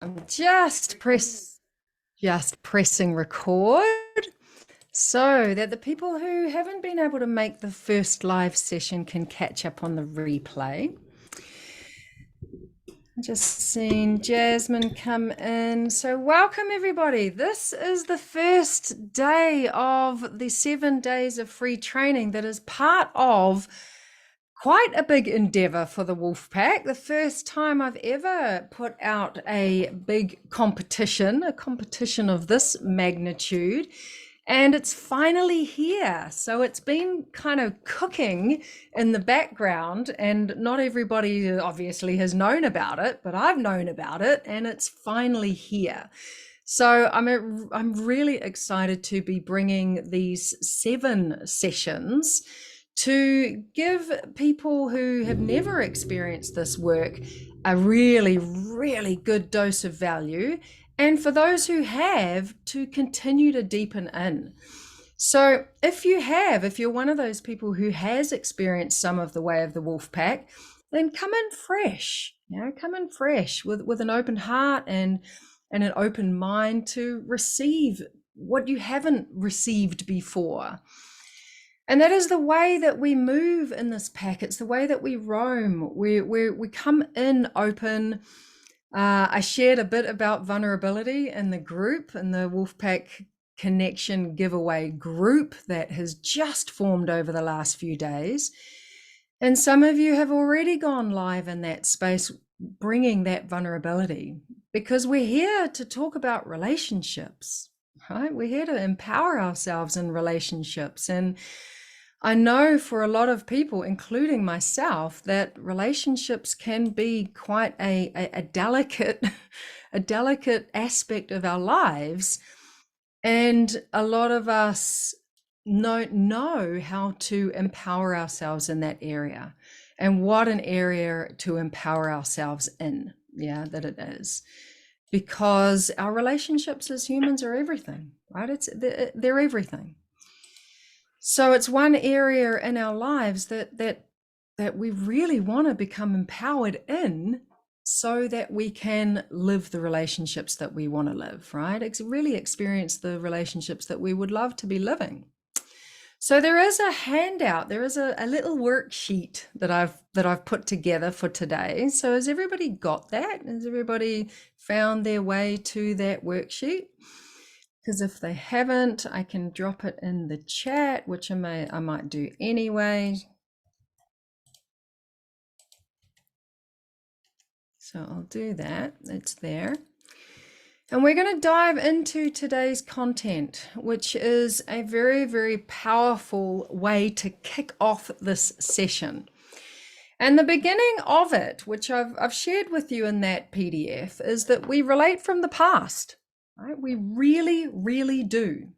I'm just pressing record so that the people who haven't been able to make the first live session can catch up on the replay. Just seen Jasmine come in. So welcome everybody. This is the first day of the 7 days of free training that is part of quite a big endeavor for the WolfPack. The first time I've ever put out a big competition, a competition of this magnitude, and it's finally here. So it's been kind of cooking in the background, and not everybody obviously has known about it, but I've known about it, and it's finally here. So I'm really excited to be bringing these 7 sessions to give people who have never experienced this work a really, really good dose of value, and for those who have, to continue to deepen in. So if you're one of those people who has experienced some of the way of the wolf pack, then come in fresh, come in fresh with an open heart and an open mind to receive what you haven't received before. And that is the way that we move in this pack. It's the way that we roam. We come in open. I shared a bit about vulnerability in the group, in the Wolfpack Connection giveaway group that has just formed over the last few days. And some of you have already gone live in that space, bringing that vulnerability, because we're here to talk about relationships, right? We're here to empower ourselves in relationships. And I know for a lot of people, including myself, that relationships can be quite a delicate, a delicate aspect of our lives. And a lot of us don't know how to empower ourselves in that area, and what an area to empower ourselves in, that it is. Because our relationships as humans are everything, right? They're everything. So it's one area in our lives that we really want to become empowered in, so that we can live the relationships that we want to live, right? It's really experience the relationships that we would love to be living. So there is a handout, there is a little worksheet that I've put together for today. So has everybody got that? Has everybody found their way to that worksheet? Because if they haven't, I can drop it in the chat, which I might do anyway. So I'll do that. It's there. And we're going to dive into today's content, which is a very, very powerful way to kick off this session. And the beginning of it, which I've shared with you in that PDF, is that we relate from the past, right? We really, really do.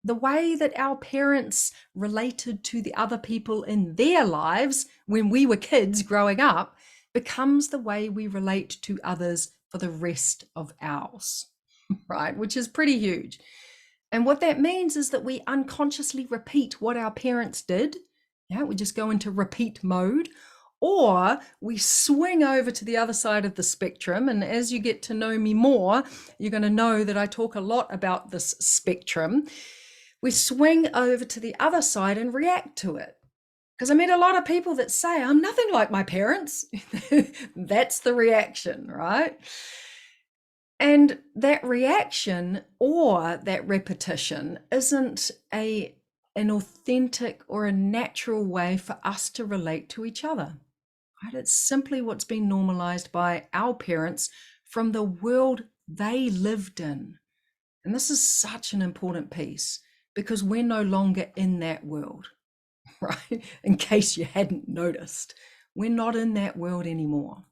The way that our parents related to the other people in their lives when we were kids growing up becomes the way we relate to others for the rest of ours, right? Which is pretty huge. And what that means is that we unconsciously repeat what our parents did. Yeah, we just go into repeat mode, or we swing over to the other side of the spectrum. And as you get to know me more, you're going to know that I talk a lot about this spectrum. We swing over to the other side and react to it. Because I meet a lot of people that say, I'm nothing like my parents. That's the reaction, right? And that reaction or that repetition isn't an authentic or a natural way for us to relate to each other, right? It's simply what's been normalized by our parents from the world they lived in. And this is such an important piece, because we're no longer in that world, right? In case you hadn't noticed, we're not in that world anymore.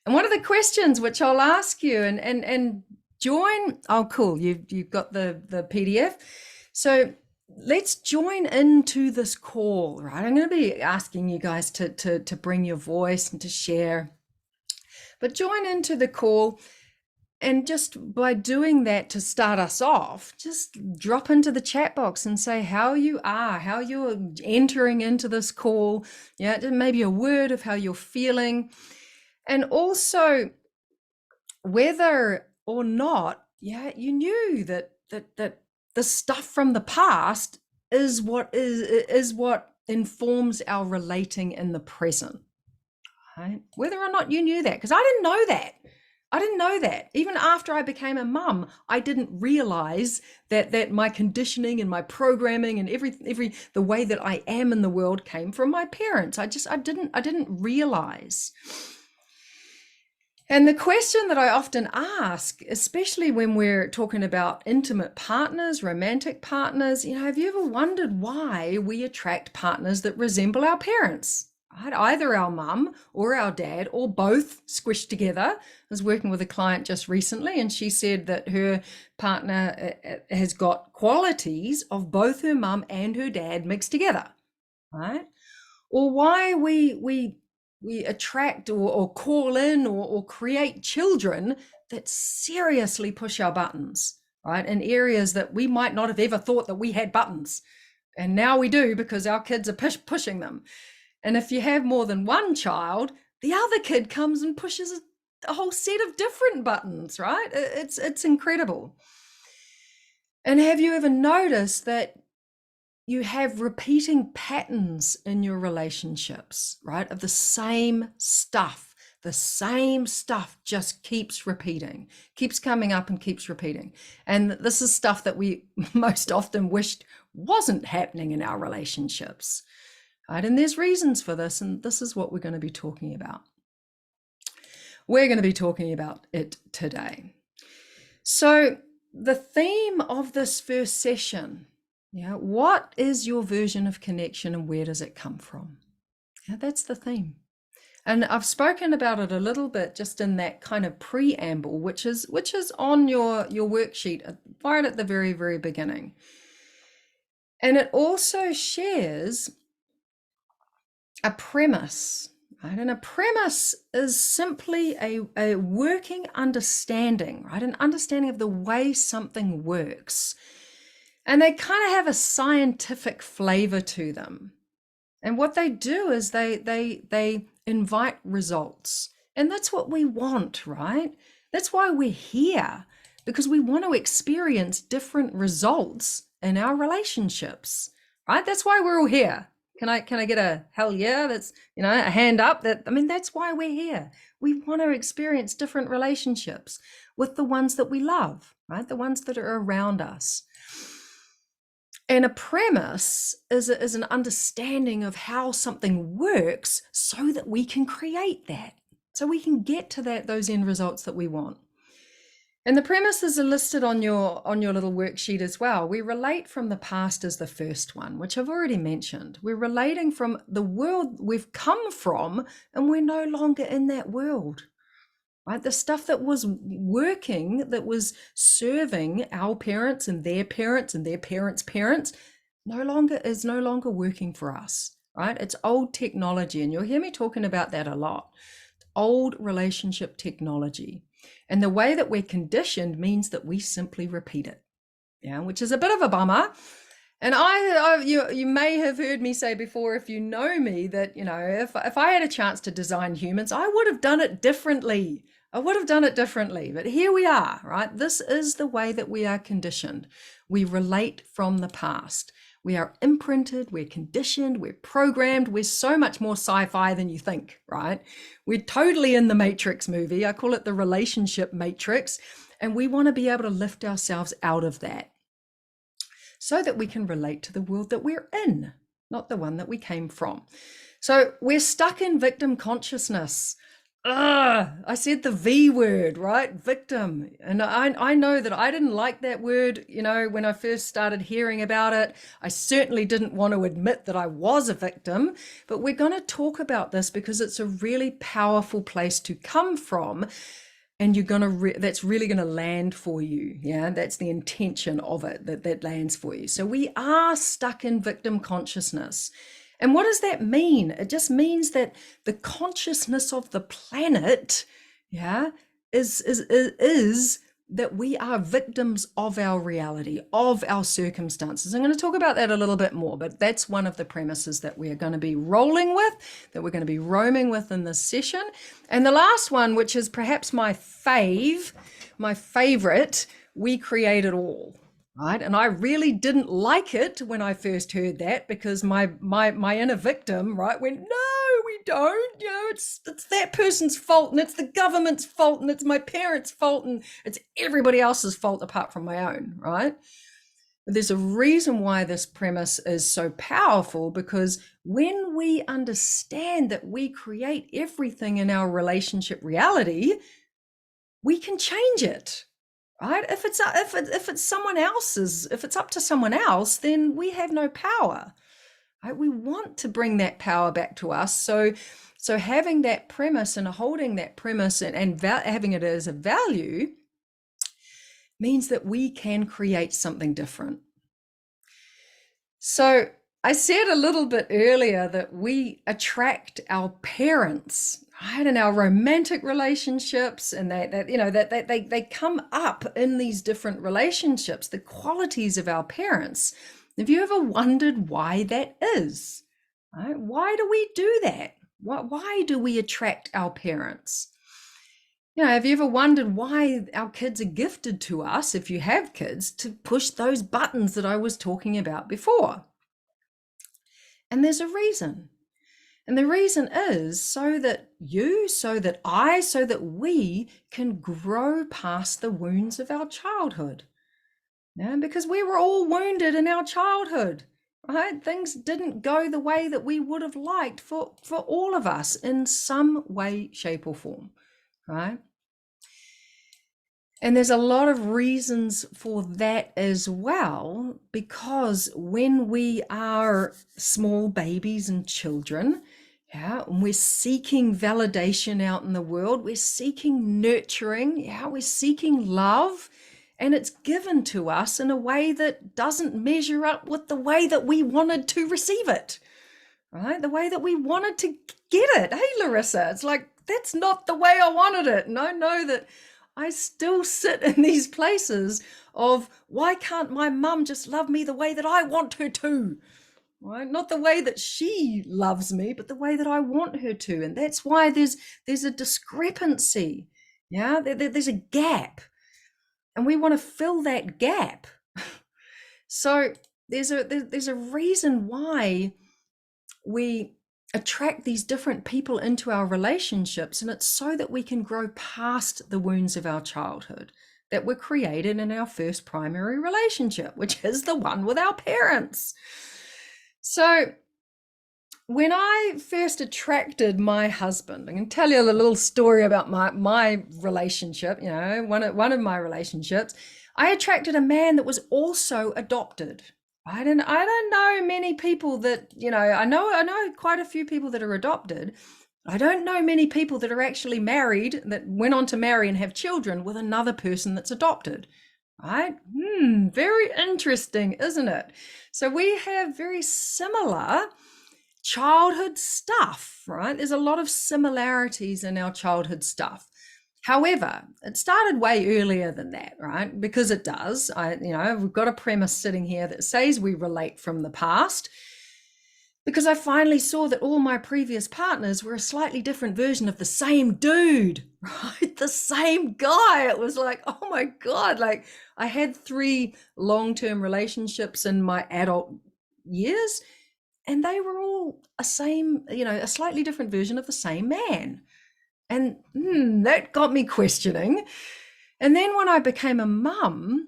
And one of the questions which I'll ask you and join, oh cool, you've got the PDF. So let's join into this call, right? I'm going to be asking you guys to bring your voice and to share, but join into the call. And just by doing that, to start us off, just drop into the chat box and say how you are, how you're entering into this call. Yeah, maybe a word of how you're feeling. And also whether or not, you knew that the stuff from the past is what informs our relating in the present, right? Whether or not you knew that, because I didn't know that. I didn't know that. Even after I became a mum, I didn't realize that my conditioning and my programming and every the way that I am in the world came from my parents. I didn't realize. And the question that I often ask, especially when we're talking about intimate partners, romantic partners, have you ever wondered why we attract partners that resemble our parents? Right? Either our mum or our dad or both squished together. I was working with a client just recently, and she said that her partner has got qualities of both her mum and her dad mixed together, right? Or why we attract or call in or create children that seriously push our buttons, right? In areas that we might not have ever thought that we had buttons. And now we do, because our kids are pushing them. And if you have more than one child, the other kid comes and pushes a whole set of different buttons, right? It's incredible. And have you ever noticed that you have repeating patterns in your relationships, right? Of the same stuff. The same stuff just keeps repeating, keeps coming up and keeps repeating. And this is stuff that we most often wished wasn't happening in our relationships, right? And there's reasons for this, and this is what we're going to be talking about. We're going to be talking about it today. So the theme of this first session, what is your version of connection and where does it come from? That's the theme. And I've spoken about it a little bit just in that kind of preamble, which is on your worksheet right at the very, very beginning. And it also shares a premise, right? And a premise is simply a working understanding, right? An understanding of the way something works. And they kind of have a scientific flavor to them. And what they do is they invite results. And that's what we want, right? That's why we're here, because we want to experience different results in our relationships, right? That's why we're all here. Can I get a hell yeah? That's, a hand up. That's why we're here. We want to experience different relationships with the ones that we love, right? The ones that are around us. And a premise is an understanding of how something works so that we can create that, so we can get to those end results that we want. And the premises are listed on your little worksheet as well. We relate from the past as the first one, which I've already mentioned. We're relating from the world we've come from, and we're no longer in that world. Right? The stuff that was working, that was serving our parents and their parents and their parents' parents, is no longer working for us, right? It's old technology, and you'll hear me talking about that a lot. Old relationship technology. And the way that we're conditioned means that we simply repeat it, which is a bit of a bummer. And you may have heard me say before, if you know me, that, if I had a chance to design humans, I would have done it differently. But here we are, right? This is the way that we are conditioned. We relate from the past. We are imprinted, we're conditioned, we're programmed. We're so much more sci-fi than you think, right? We're totally in the Matrix movie. I call it the relationship matrix. And we want to be able to lift ourselves out of that so that we can relate to the world that we're in, not the one that we came from. So we're stuck in victim consciousness. I said the V word, right? Victim. And I know that I didn't like that word, when I first started hearing about it. I certainly didn't want to admit that I was a victim, but we're going to talk about this because it's a really powerful place to come from. And you're that's really going to land for you. That's the intention of it, that lands for you. So we are stuck in victim consciousness. And what does that mean? It just means that the consciousness of the planet, is that we are victims of our reality, of our circumstances. I'm going to talk about that a little bit more, but that's one of the premises that we're going to be rolling with, that we're going to be roaming with in this session. And the last one, which is perhaps my favorite, we create it all. Right. And I really didn't like it when I first heard that, because my inner victim, right, went, no, we don't. It's that person's fault, and it's the government's fault, and it's my parents' fault, and it's everybody else's fault apart from my own, right? But there's a reason why this premise is so powerful, because when we understand that we create everything in our relationship reality, we can change it. Right? If it's someone else's, if it's up to someone else, then we have no power. Right? We want to bring that power back to us. So having that premise and holding that premise and having it as a value means that we can create something different. So I said a little bit earlier that we attract our parents, right, in our romantic relationships, and they come up in these different relationships, the qualities of our parents. Have you ever wondered why that is? Right? Why do we do that? Why do we attract our parents? Have you ever wondered why our kids are gifted to us, if you have kids, to push those buttons that I was talking about before? And there's a reason. And the reason is so that we can grow past the wounds of our childhood. Because we were all wounded in our childhood, right? Things didn't go the way that we would have liked for all of us in some way, shape, or form, right? And there's a lot of reasons for that as well, because when we are small babies and children, and we're seeking validation out in the world, we're seeking nurturing, we're seeking love, and it's given to us in a way that doesn't measure up with the way that we wanted to receive it, right? The way that we wanted to get it. Hey, Larissa, it's like, that's not the way I wanted it. And I know that I still sit in these places of, why can't my mum just love me the way that I want her to? Right? Not the way that she loves me, but the way that I want her to. And that's why there's a discrepancy. There's a gap. And we want to fill that gap. So there's a reason why we attract these different people into our relationships, and it's so that we can grow past the wounds of our childhood that were created in our first primary relationship, which is the one with our parents. So when I first attracted my husband, I can tell you a little story about my relationship. One of my relationships, I attracted a man that was also adopted. I don't know many people that, I know quite a few people that are adopted. I don't know many people that are actually married, that went on to marry and have children with another person that's adopted, right? Very interesting, isn't it? So we have very similar childhood stuff, right? There's a lot of similarities in our childhood stuff. However, it started way earlier than that, right? Because it does. We've got a premise sitting here that says we relate from the past, because I finally saw that all my previous partners were a slightly different version of the same dude, right? The same guy. It was like, oh my God, like I had 3 long-term relationships in my adult years, and they were all a slightly different version of the same man. And that got me questioning. And then when I became a mum,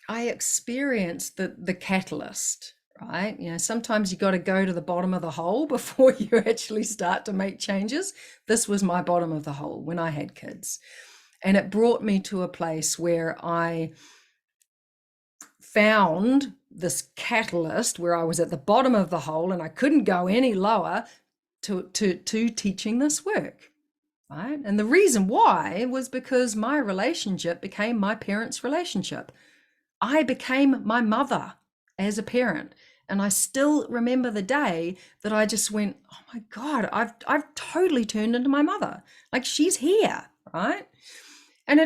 I experienced the catalyst, right? Sometimes you got to go to the bottom of the hole before you actually start to make changes. This was my bottom of the hole when I had kids. And it brought me to a place where I found this catalyst where I was at the bottom of the hole and I couldn't go any lower to teaching this work. Right? And the reason why was because my relationship became my parents' relationship. I became my mother as a parent. And I still remember the day that I just went, oh my God, I've totally turned into my mother. Like, she's here, right? And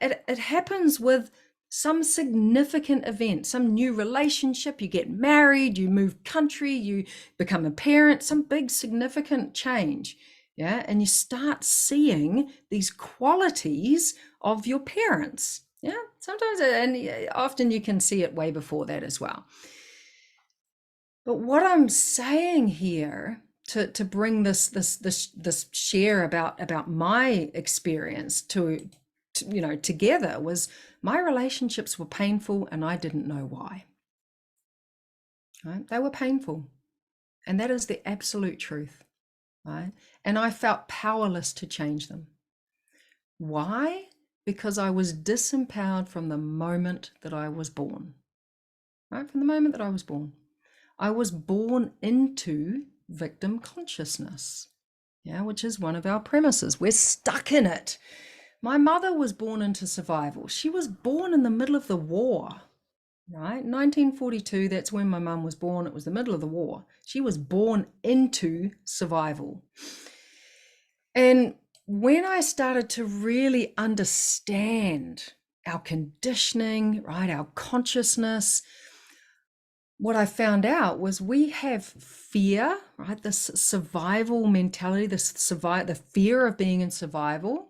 it happens with some significant event, some new relationship, you get married, you move country, you become a parent, some big significant change. Yeah. And you start seeing these qualities of your parents. Yeah. Sometimes, and often you can see it way before that as well. But what I'm saying here to bring this share about my experience to together was my relationships were painful and I didn't know why. Right? They were painful, and that is the absolute truth. Right? And I felt powerless to change them. Why? Because I was disempowered from the moment that I was born. Right? From the moment that I was born. I was born into victim consciousness, yeah, which is one of our premises. We're stuck in it. My mother was born into survival. She was born in the middle of the war, right? 1942, that's when my mum was born. It was the middle of the war. She was born into survival. And when I started to really understand our conditioning, right, our consciousness, what I found out was we have fear, right? This survival mentality, the fear of being in survival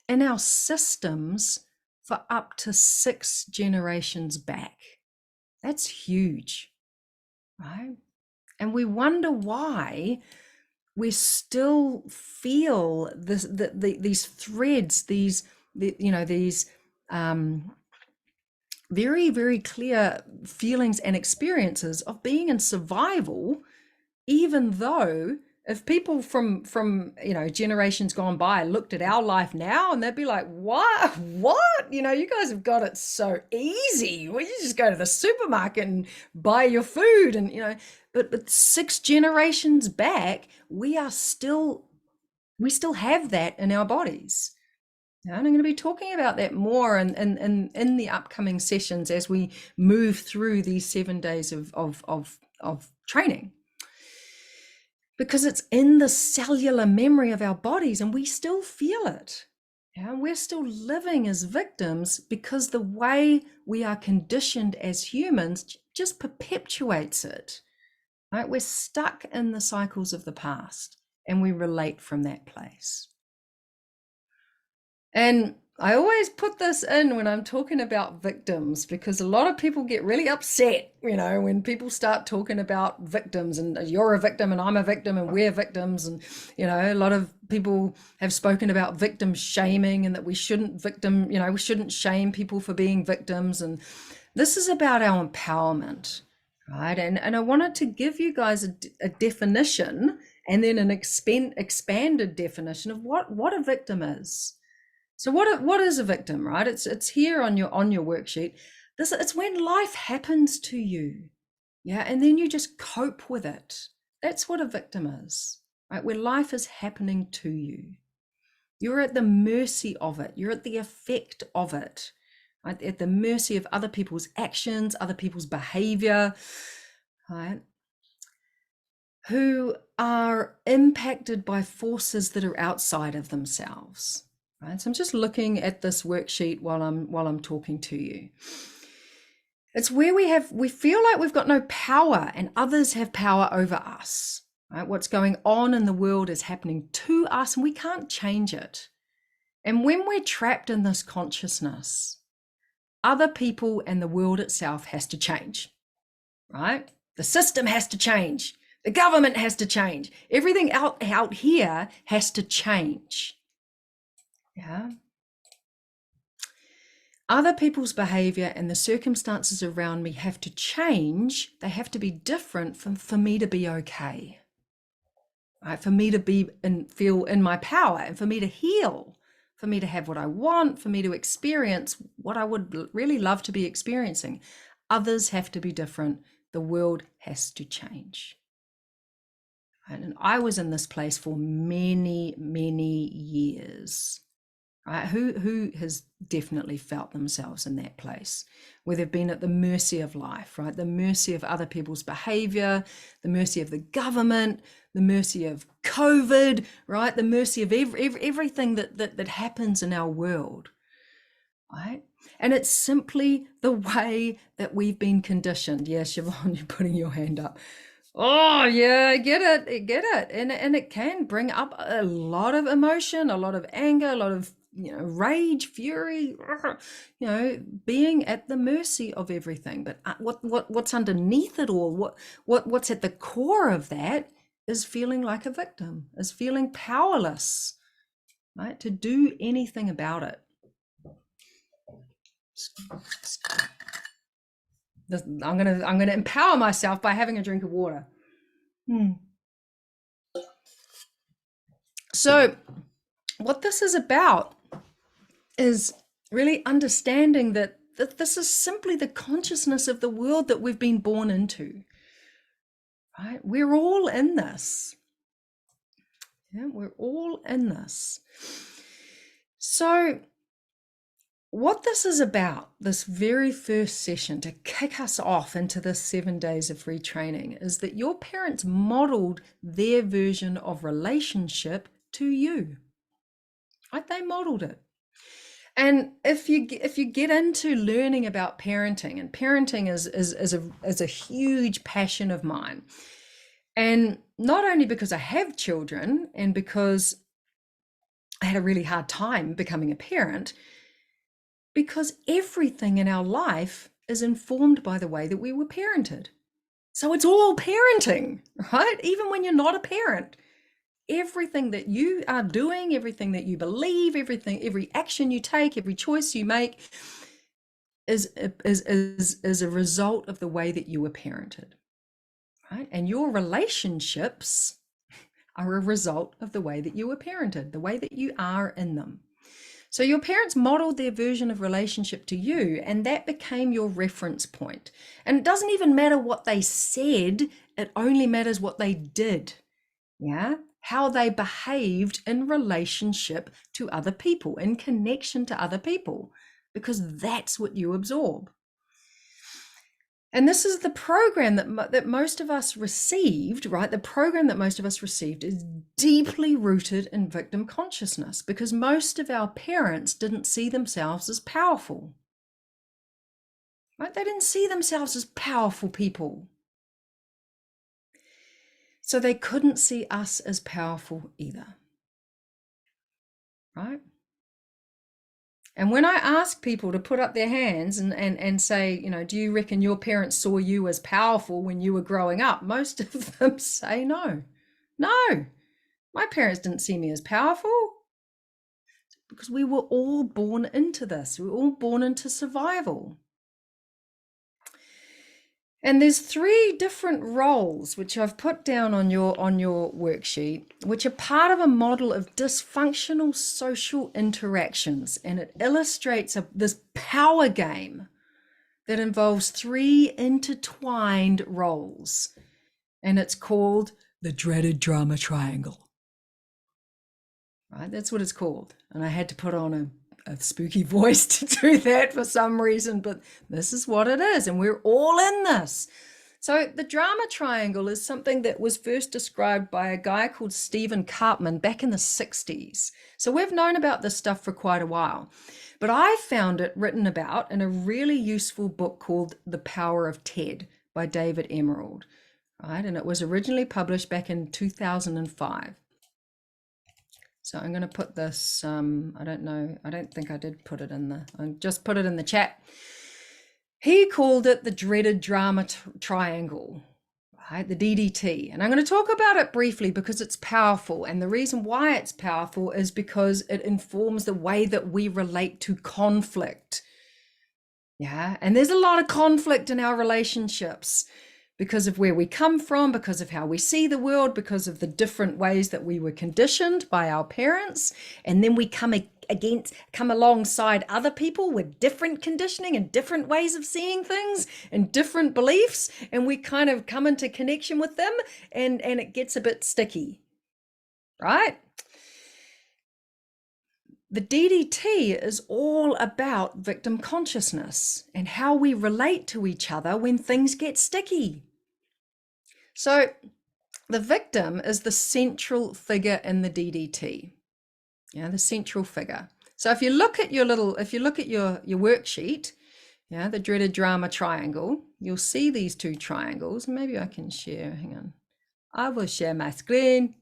in our systems for up to 6 generations back. That's huge, right? And we wonder why we still feel these threads, these very, very clear feelings and experiences of being in survival, even though if people from generations gone by looked at our life now and they'd be like, what, you guys have got it so easy. Well, you just go to the supermarket and buy your food, and but 6 generations back, we still have that in our bodies. And I'm going to be talking about that more in the upcoming sessions as we move through these 7 days of training. Because it's in the cellular memory of our bodies and we still feel it. Yeah, we're still living as victims because the way we are conditioned as humans just perpetuates it. Right? We're stuck in the cycles of the past and we relate from that place. And I always put this in when I'm talking about victims, because a lot of people get really upset, when people start talking about victims and you're a victim and I'm a victim and we're victims. And, a lot of people have spoken about victim shaming and that we shouldn't we shouldn't shame people for being victims. And this is about our empowerment, right? And I wanted to give you guys a definition and then an expanded definition of what a victim is. So what is a victim, right? It's here on your worksheet. It's when life happens to you, yeah, and then you just cope with it. That's what a victim is, right? Where life is happening to you. You're at the mercy of it. You're at the effect of it, right? At the mercy of other people's actions, other people's behavior, right? Who are impacted by forces that are outside of themselves. Right, so I'm just looking at this worksheet while I'm talking to you. It's where we feel like we've got no power and others have power over us. Right? What's going on in the world is happening to us and we can't change it. And when we're trapped in this consciousness, other people and the world itself has to change. Right? The system has to change. The government has to change. Everything out here has to change. Yeah. Other people's behavior and the circumstances around me have to change. They have to be different for me to be okay. Right? For me to be and feel in my power, and for me to heal, for me to have what I want, for me to experience what I would really love to be experiencing. Others have to be different. The world has to change. And I was in this place for many, many years. Right? Who has definitely felt themselves in that place where they've been at the mercy of life, right? The mercy of other people's behavior, the mercy of the government, the mercy of COVID, right? The mercy of everything that happens in our world. right? And it's simply the way that we've been conditioned. Yes, Siobhan, you're putting your hand up. Oh, yeah, I get it. I get it. And it can bring up a lot of emotion, a lot of anger, a lot of, rage, fury, being at the mercy of everything. But what's underneath it all, what's at the core of that is feeling like a victim, is feeling powerless, right, to do anything about it. I'm gonna empower myself by having a drink of water. So what this is about is really understanding that this is simply the consciousness of the world that we've been born into, right? We're all in this. Yeah, we're all in this. So what this is about, this very first session to kick us off into this 7 days of free training, is that your parents modeled their version of relationship to you, right? They modeled it. And if you get into learning about parenting, and parenting is a huge passion of mine, and not only because I have children and because I had a really hard time becoming a parent, because everything in our life is informed by the way that we were parented. So it's all parenting, right? Even when you're not a parent, everything that you are doing, everything that you believe, every action you take, every choice you make is a result of the way that you were parented, right? And your relationships are a result of the way that you were parented, the way that you are in them. So your parents modeled their version of relationship to you, and that became your reference point. And it doesn't even matter what they said, it only matters what they did. Yeah, how they behaved in relationship to other people, in connection to other people, because that's what you absorb. And this is the program that most of us received, right? The program that most of us received is deeply rooted in victim consciousness, because most of our parents didn't see themselves as powerful, right? They didn't see themselves as powerful people. So they couldn't see us as powerful either, right? And when I ask people to put up their hands and say, do you reckon your parents saw you as powerful when you were growing up? Most of them say no. No, my parents didn't see me as powerful, because we were all born into this. We were all born into survival. And there's 3 different roles which I've put down on your worksheet, which are part of a model of dysfunctional social interactions, and it illustrates this power game that involves 3 intertwined roles, and it's called the dreaded drama triangle. Right, that's what it's called, and I had to put on a spooky voice to do that for some reason, but this is what it is, and we're all in this. So the drama triangle is something that was first described by a guy called Stephen Karpman back in the 60s. So we've known about this stuff for quite a while, but I found it written about in a really useful book called The Power of Ted by David Emerald, right? And it was originally published back in 2005. So I'm going to put this, I don't know, I don't think I did put it I just put it in the chat. He called it the dreaded drama triangle, right? The DDT. And I'm going to talk about it briefly because it's powerful. And the reason why it's powerful is because it informs the way that we relate to conflict. Yeah. And there's a lot of conflict in our relationships, because of where we come from, because of how we see the world, because of the different ways that we were conditioned by our parents. And then we come alongside other people with different conditioning and different ways of seeing things and different beliefs. And we kind of come into connection with them, and it gets a bit sticky, right? The DDT is all about victim consciousness and how we relate to each other when things get sticky. So the victim is the central figure in the DDT. Yeah, the central figure. So if you look at your worksheet, yeah, the dreaded drama triangle, you'll see these two triangles. Maybe I can share, hang on. I will share my screen.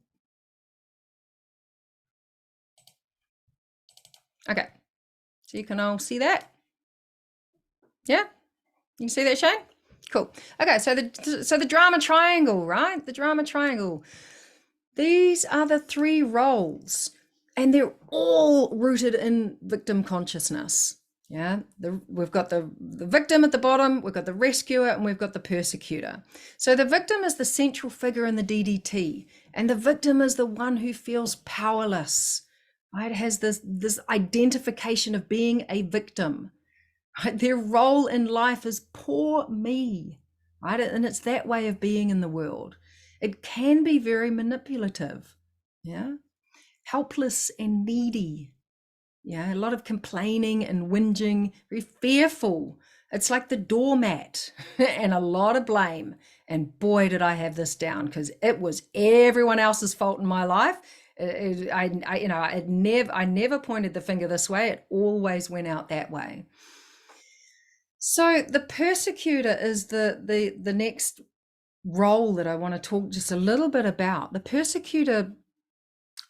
Okay, so you can all see that. Yeah, you can see that, Shane? Cool. Okay, so the drama triangle, right? The drama triangle. These are the three roles, and they're all rooted in victim consciousness. Yeah, we've got the victim at the bottom, we've got the rescuer, and we've got the persecutor. So the victim is the central figure in the DDT, and the victim is the one who feels powerless, right? It has this identification of being a victim. Right? Their role in life is poor me, right? And it's that way of being in the world. It can be very manipulative, yeah, helpless and needy, yeah, a lot of complaining and whinging, very fearful. It's like the doormat and a lot of blame. And boy, did I have this down, because it was everyone else's fault in my life. I never pointed the finger this way. It always went out that way. So the persecutor is the next role that I want to talk just a little bit about. The persecutor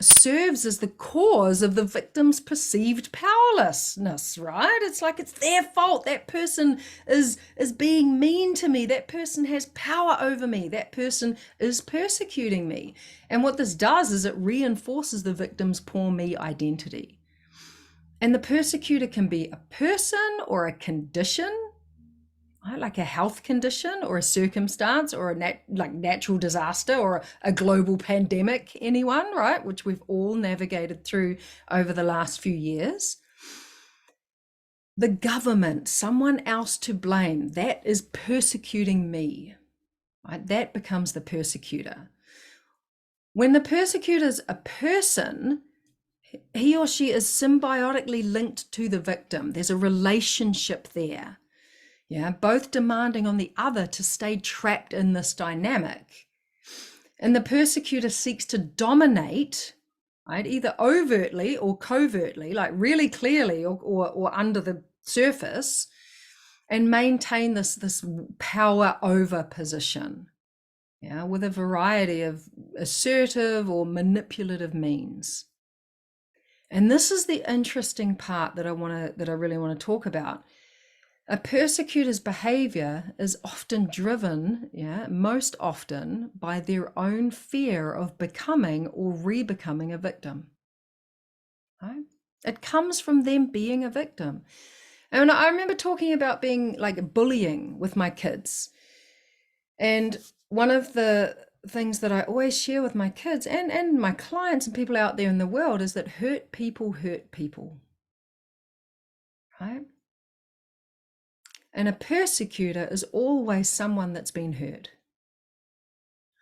serves as the cause of the victim's perceived powerlessness, right? It's like it's their fault. That person is being mean to me. That person has power over me. That person is persecuting me. And what this does is it reinforces the victim's poor me identity. And the persecutor can be a person or a condition, right? Like a health condition or a circumstance or a natural disaster or a global pandemic, anyone, right? Which we've all navigated through over the last few years. The government, someone else to blame, that is persecuting me, right? That becomes the persecutor. When the persecutor is a person, he or she is symbiotically linked to the victim. There's a relationship there. Yeah, both demanding on the other to stay trapped in this dynamic. And the persecutor seeks to dominate, right, either overtly or covertly, like really clearly or under the surface, and maintain this power over position, yeah, with a variety of assertive or manipulative means. And this is the interesting part that I really want to talk about. A persecutor's behavior is often driven, most often, by their own fear of becoming or re-becoming a victim. Right? It comes from them being a victim. And I remember talking about being like bullying with my kids. And one of the things that I always share with my kids and my clients and people out there in the world is that hurt people hurt people. Right? And a persecutor is always someone that's been hurt.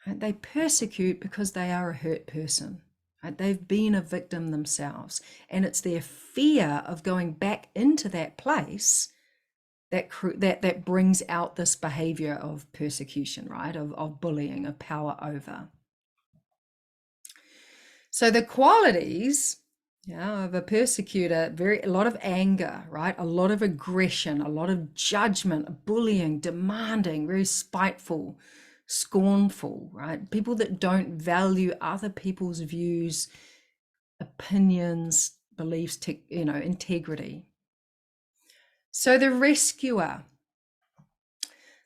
Right? They persecute because they are a hurt person. Right? They've been a victim themselves. And it's their fear of going back into that place that brings out this behavior of persecution, right? Of bullying, of power over. So the qualities of a persecutor, a lot of anger, right? A lot of aggression, a lot of judgment, bullying, demanding, very spiteful, scornful, right? People that don't value other people's views, opinions, beliefs, integrity. So the rescuer.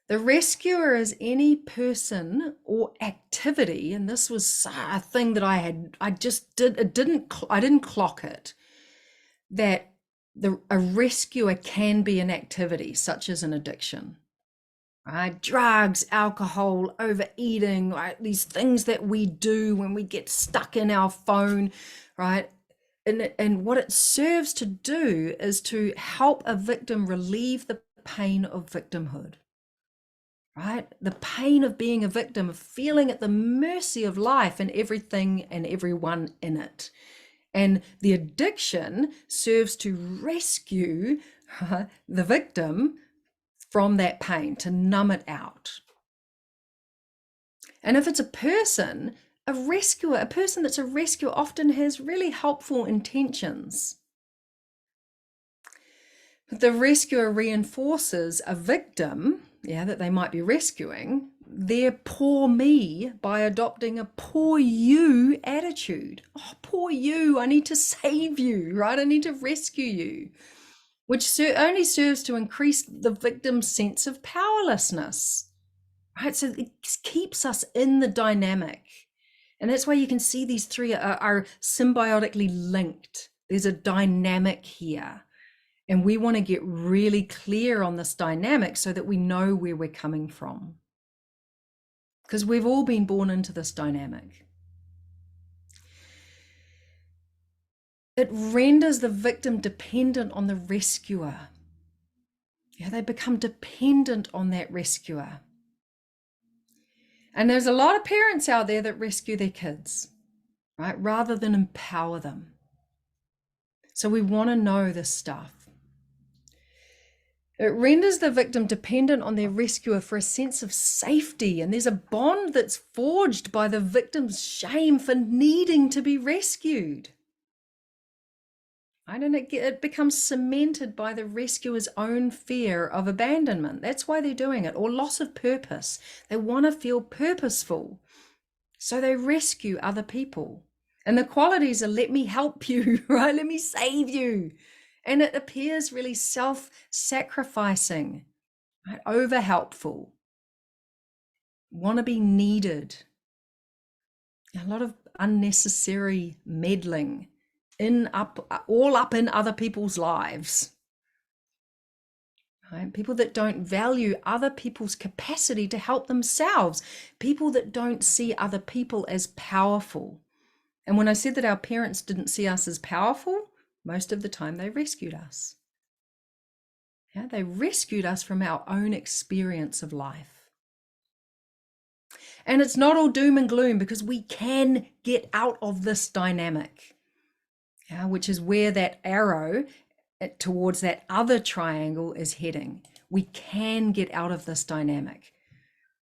The rescuer is any person or activity, and this was a thing that I didn't clock it, that a rescuer can be an activity such as an addiction, right? Drugs, alcohol, overeating, right? These things that we do when we get stuck in our phone, right? And what it serves to do is to help a victim relieve the pain of victimhood. Right? The pain of being a victim, of feeling at the mercy of life and everything and everyone in it. And the addiction serves to rescue the victim from that pain, to numb it out. And if it's a person, a person that's a rescuer often has really helpful intentions. The rescuer reinforces a victim, that they might be rescuing, their poor me by adopting a poor you attitude. Oh, poor you, I need to save you, right? I need to rescue you, which only serves to increase the victim's sense of powerlessness, right? So it keeps us in the dynamic. And that's why you can see these three are symbiotically linked. There's a dynamic here. And we want to get really clear on this dynamic so that we know where we're coming from. Because we've all been born into this dynamic. It renders the victim dependent on the rescuer. They become dependent on that rescuer. And there's a lot of parents out there that rescue their kids, right? Rather than empower them. So we want to know this stuff. It renders the victim dependent on their rescuer for a sense of safety. And there's a bond that's forged by the victim's shame for needing to be rescued. Right? And it becomes cemented by the rescuer's own fear of abandonment. That's why they're doing it, or loss of purpose. They want to feel purposeful. So they rescue other people. And the qualities are, let me help you, right? Let me save you. And it appears really self-sacrificing, right? Over-helpful, want to be needed. A lot of unnecessary meddling all up in other people's lives. Right? People that don't value other people's capacity to help themselves. People that don't see other people as powerful. And when I said that our parents didn't see us as powerful, most of the time they rescued us. They rescued us from our own experience of life. And it's not all doom and gloom, because we can get out of this dynamic, which is where that arrow towards that other triangle is heading. We can get out of this dynamic,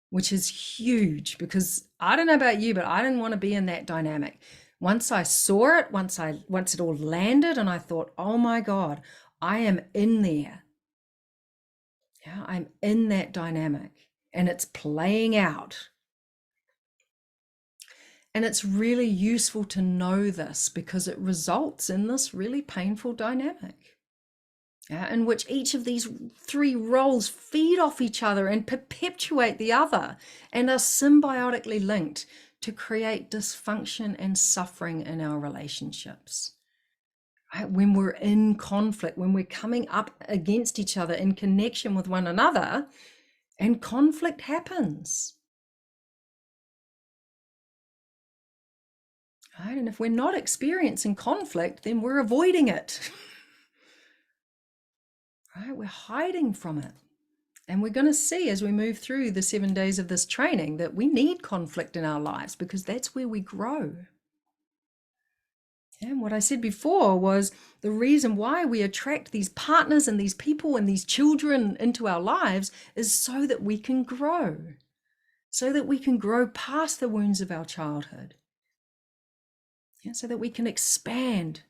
which is huge, because I don't know about you, but I didn't want to be in that dynamic. Once I saw it, once it all landed, and I thought, oh my God, I am in there. I'm in that dynamic, and it's playing out. And it's really useful to know this, because it results in this really painful dynamic, in which each of these three roles feed off each other and perpetuate the other, and are symbiotically linked to create dysfunction and suffering in our relationships. When we're in conflict, when we're coming up against each other in connection with one another, and conflict happens. Right? And if we're not experiencing conflict, then we're avoiding it. Right? We're hiding from it. And we're going to see as we move through the 7 days of this training that we need conflict in our lives, because that's where we grow. And what I said before was the reason why we attract these partners and these people and these children into our lives is so that we can grow, past the wounds of our childhood, so that we can expand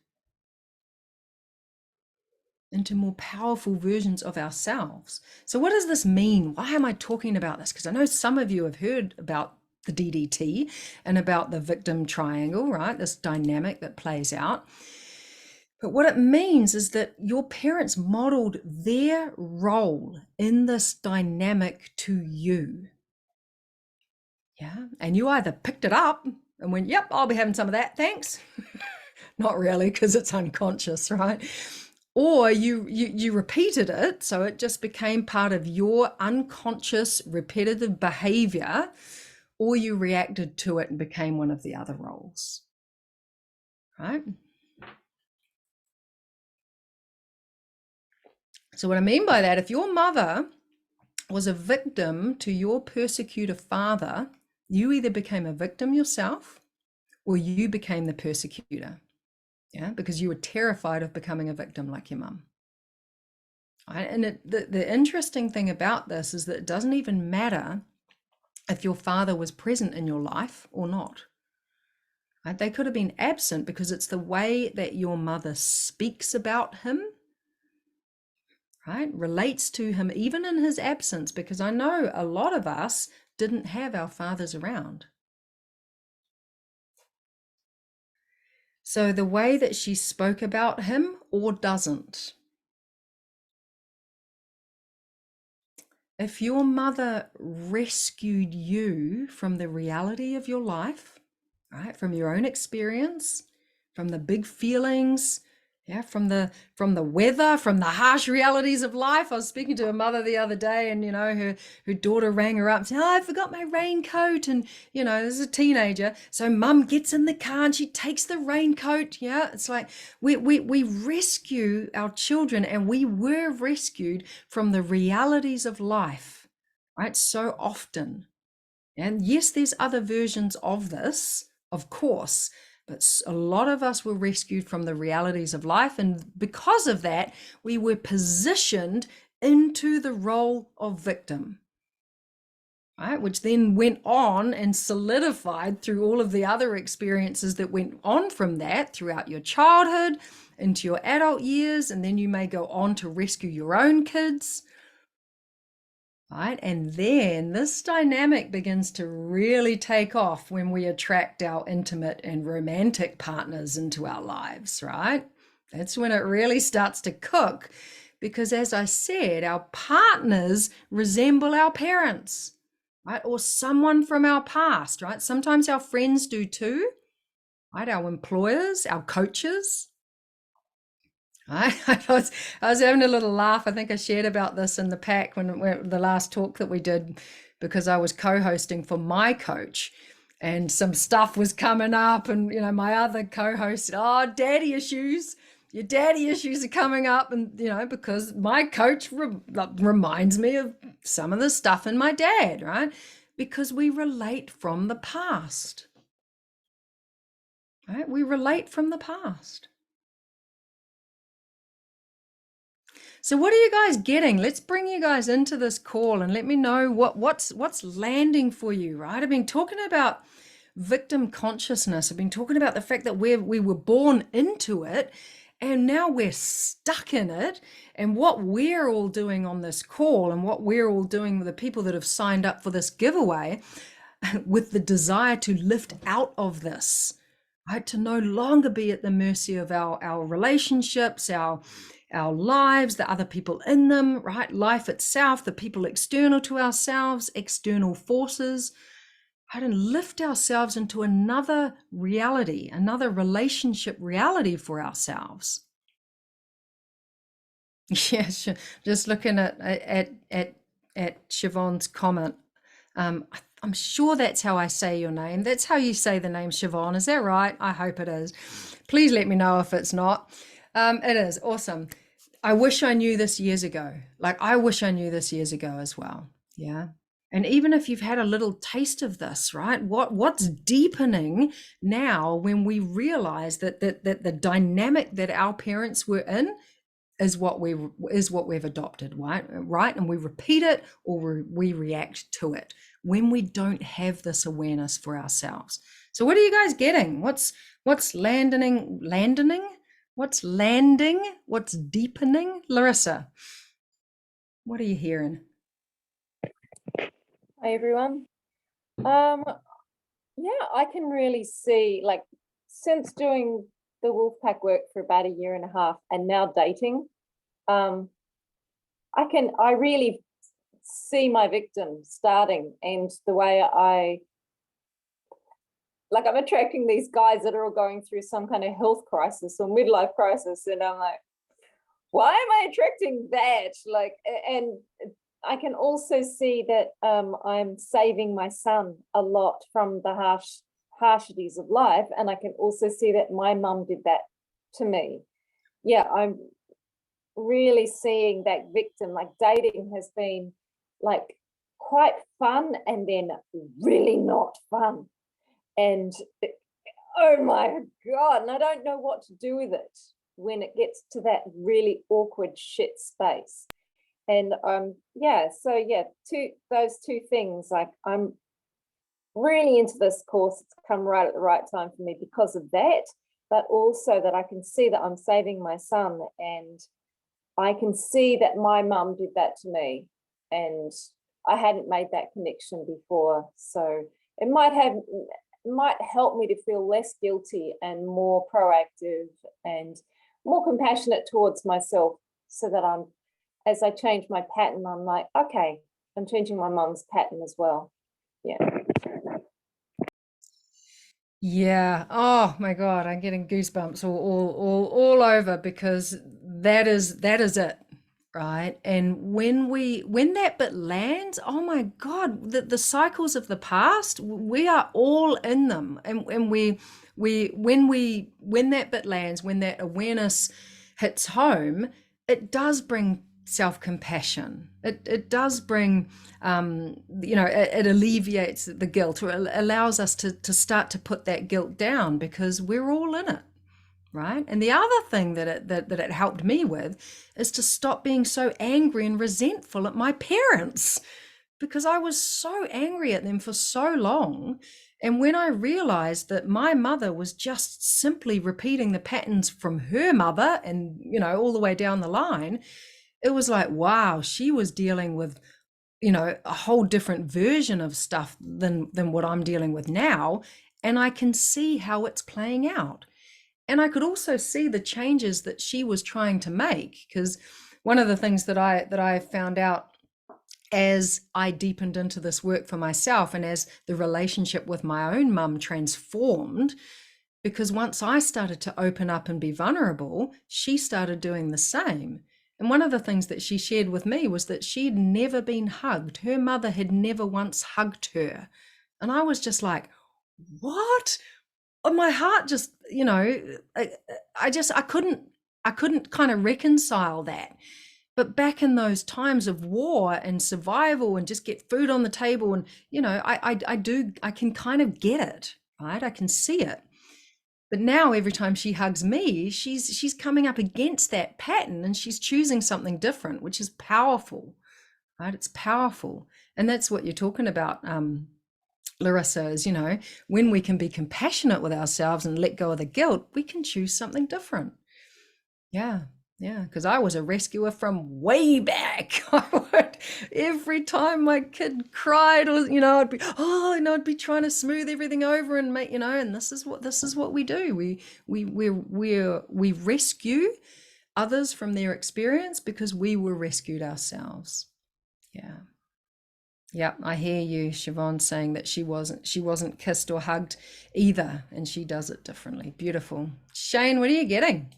into more powerful versions of ourselves. So what does this mean? Why am I talking about this? Because I know some of you have heard about the DDT and about the victim triangle, right? This dynamic that plays out. But what it means is that your parents modeled their role in this dynamic to you. And you either picked it up and went, yep, I'll be having some of that, thanks. Not really, because it's unconscious, right? Or you repeated it, so it just became part of your unconscious repetitive behavior, or you reacted to it and became one of the other roles, right? So what I mean by that, if your mother was a victim to your persecutor father, you either became a victim yourself or you became the persecutor. Because you were terrified of becoming a victim like your mum. And the interesting thing about this is that it doesn't even matter if your father was present in your life or not. They could have been absent, because it's the way that your mother speaks about him right? Relates to him even in his absence, because I know a lot of us didn't have our fathers around. So the way that she spoke about him or doesn't. If your mother rescued you from the reality of your life, right, from your own experience, from the big feelings, yeah, from the weather, from the harsh realities of life. I was speaking to a mother the other day, and her daughter rang her up and said, "Oh, I forgot my raincoat." And this is a teenager, so mum gets in the car and she takes the raincoat. Yeah, it's like we rescue our children, and we were rescued from the realities of life, right? So often. And yes, there's other versions of this, of course, but a lot of us were rescued from the realities of life. And because of that, we were positioned into the role of victim, right? Which then went on and solidified through all of the other experiences that went on from that throughout your childhood into your adult years. And then you may go on to rescue your own kids. Right? And then this dynamic begins to really take off when we attract our intimate and romantic partners into our lives, right? That's when it really starts to cook, because as I said, our partners resemble our parents, right? Or someone from our past, right? Sometimes our friends do too, right? Our employers, our coaches. I was having a little laugh. I think I shared about this in the pack when the last talk that we did, because I was co-hosting for my coach, and some stuff was coming up, and my other co-host said, "Oh, daddy issues. Your daddy issues are coming up," and because my coach reminds me of some of the stuff in my dad, right? Because we relate from the past, right? We relate from the past. So what are you guys getting? Let's bring you guys into this call and let me know what's landing for you, right? I've been talking about victim consciousness. I've been talking about the fact that we were born into it, and now we're stuck in it. And what we're all doing on this call, and what we're all doing with the people that have signed up for this giveaway, with the desire to lift out of this, right? To no longer be at the mercy of our relationships, our lives, the other people in them, right? Life itself, the people external to ourselves, external forces, right? And lift ourselves into another reality, another relationship reality for ourselves. Yes, just looking at Siobhan's comment. I'm sure that's how I say your name. That's how you say the name, Siobhan. Is that right? I hope it is. Please let me know if it's not. It is awesome. I wish I knew this years ago. Like, I wish I knew this years ago as well. Yeah. And even if you've had a little taste of this, right? What's deepening now when we realize that the dynamic that our parents were in is what we've adopted, right? And we repeat it, or we react to it when we don't have this awareness for ourselves. So what are you guys getting? What's landing? What's landing? What's deepening? Larissa, what are you hearing? Hi everyone. Yeah, I can really see, like, since doing the WolfPack work for about a year and a half and now dating, I really see my victim starting, and the way I'm attracting these guys that are all going through some kind of health crisis or midlife crisis, and I'm like, why am I attracting that? Like, and I can also see that I'm saving my son a lot from the harshities of life, and I can also see that my mum did that to me. Yeah, I'm really seeing that victim. Like, dating has been like quite fun and then really not fun, and oh my god, and I don't know what to do with it when it gets to that really awkward shit space. And yeah, so yeah, those two things, like, I'm really into this course. It's come right at the right time for me because of that, but also that I can see that I'm saving my son, and I can see that my mum did that to me, and I hadn't made that connection before. So it might help me to feel less guilty and more proactive and more compassionate towards myself, so that as I change my pattern, I'm like, okay, I'm changing my mum's pattern as well. Yeah. Yeah. Oh my God, I'm getting goosebumps all over, because that is it, right? And when that bit lands, oh my God, the cycles of the past, we are all in them. And when that bit lands, when that awareness hits home, it does bring self-compassion. It does bring, it alleviates the guilt, or it allows us to start to put that guilt down, because we're all in it, right? And the other thing that it helped me with is to stop being so angry and resentful at my parents, because I was so angry at them for so long. And when I realized that my mother was just simply repeating the patterns from her mother, and all the way down the line, it was like, wow, she was dealing with a whole different version of stuff than what I'm dealing with now. And I can see how it's playing out. And I could also see the changes that she was trying to make, because one of the things that I found out as I deepened into this work for myself, and as the relationship with my own mum transformed, because once I started to open up and be vulnerable, she started doing the same. And one of the things that she shared with me was that she'd never been hugged. Her mother had never once hugged her. And I was just like, what? And my heart just, I couldn't kind of reconcile that. But back in those times of war and survival and just get food on the table, and I can kind of get it, right? I can see it. But now every time she hugs me, she's coming up against that pattern, and she's choosing something different, which is powerful, right? It's powerful. And that's what you're talking about, Larissa, is, when we can be compassionate with ourselves and let go of the guilt, we can choose something different. Yeah. Yeah, because I was a rescuer from way back. I would, every time my kid cried, or I'd be trying to smooth everything over and make, and this is what we do. We rescue others from their experience because we were rescued ourselves. Yeah. Yeah, I hear you, Siobhan, saying that she wasn't kissed or hugged either, and she does it differently. Beautiful. Shane, what are you getting?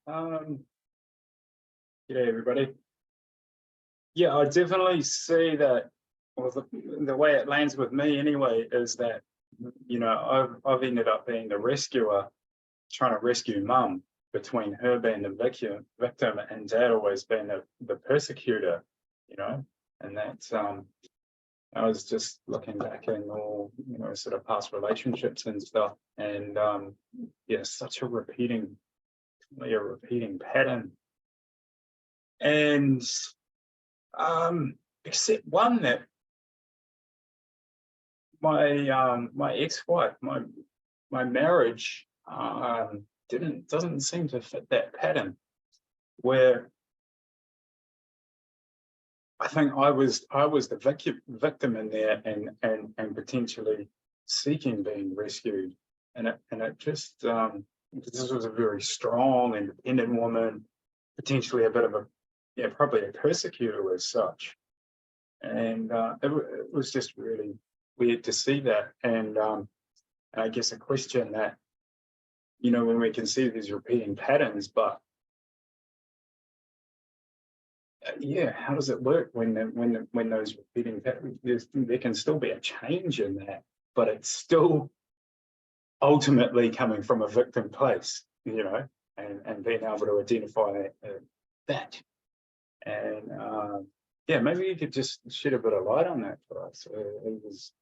Um, G'day everybody. Yeah, I definitely see that. Well, the way it lands with me anyway is that, I've ended up being the rescuer, trying to rescue mum, between her being the victim and dad always being the persecutor, and that's I was just looking back in all, sort of past relationships and stuff, and yeah, such a repeating pattern. And except one that my ex-wife, my marriage doesn't seem to fit that pattern, where I think I was the victim in there, and potentially seeking being rescued. And it just this was a very strong, independent woman, potentially a bit of probably a persecutor as such. And it was just really weird to see that. And I guess a question that, when we can see these repeating patterns, but yeah, how does it work when those repeating patterns, there can still be a change in that, but it's still ultimately coming from a victim place, and being able to identify that. And yeah, maybe you could just shed a bit of light on that for us. It was,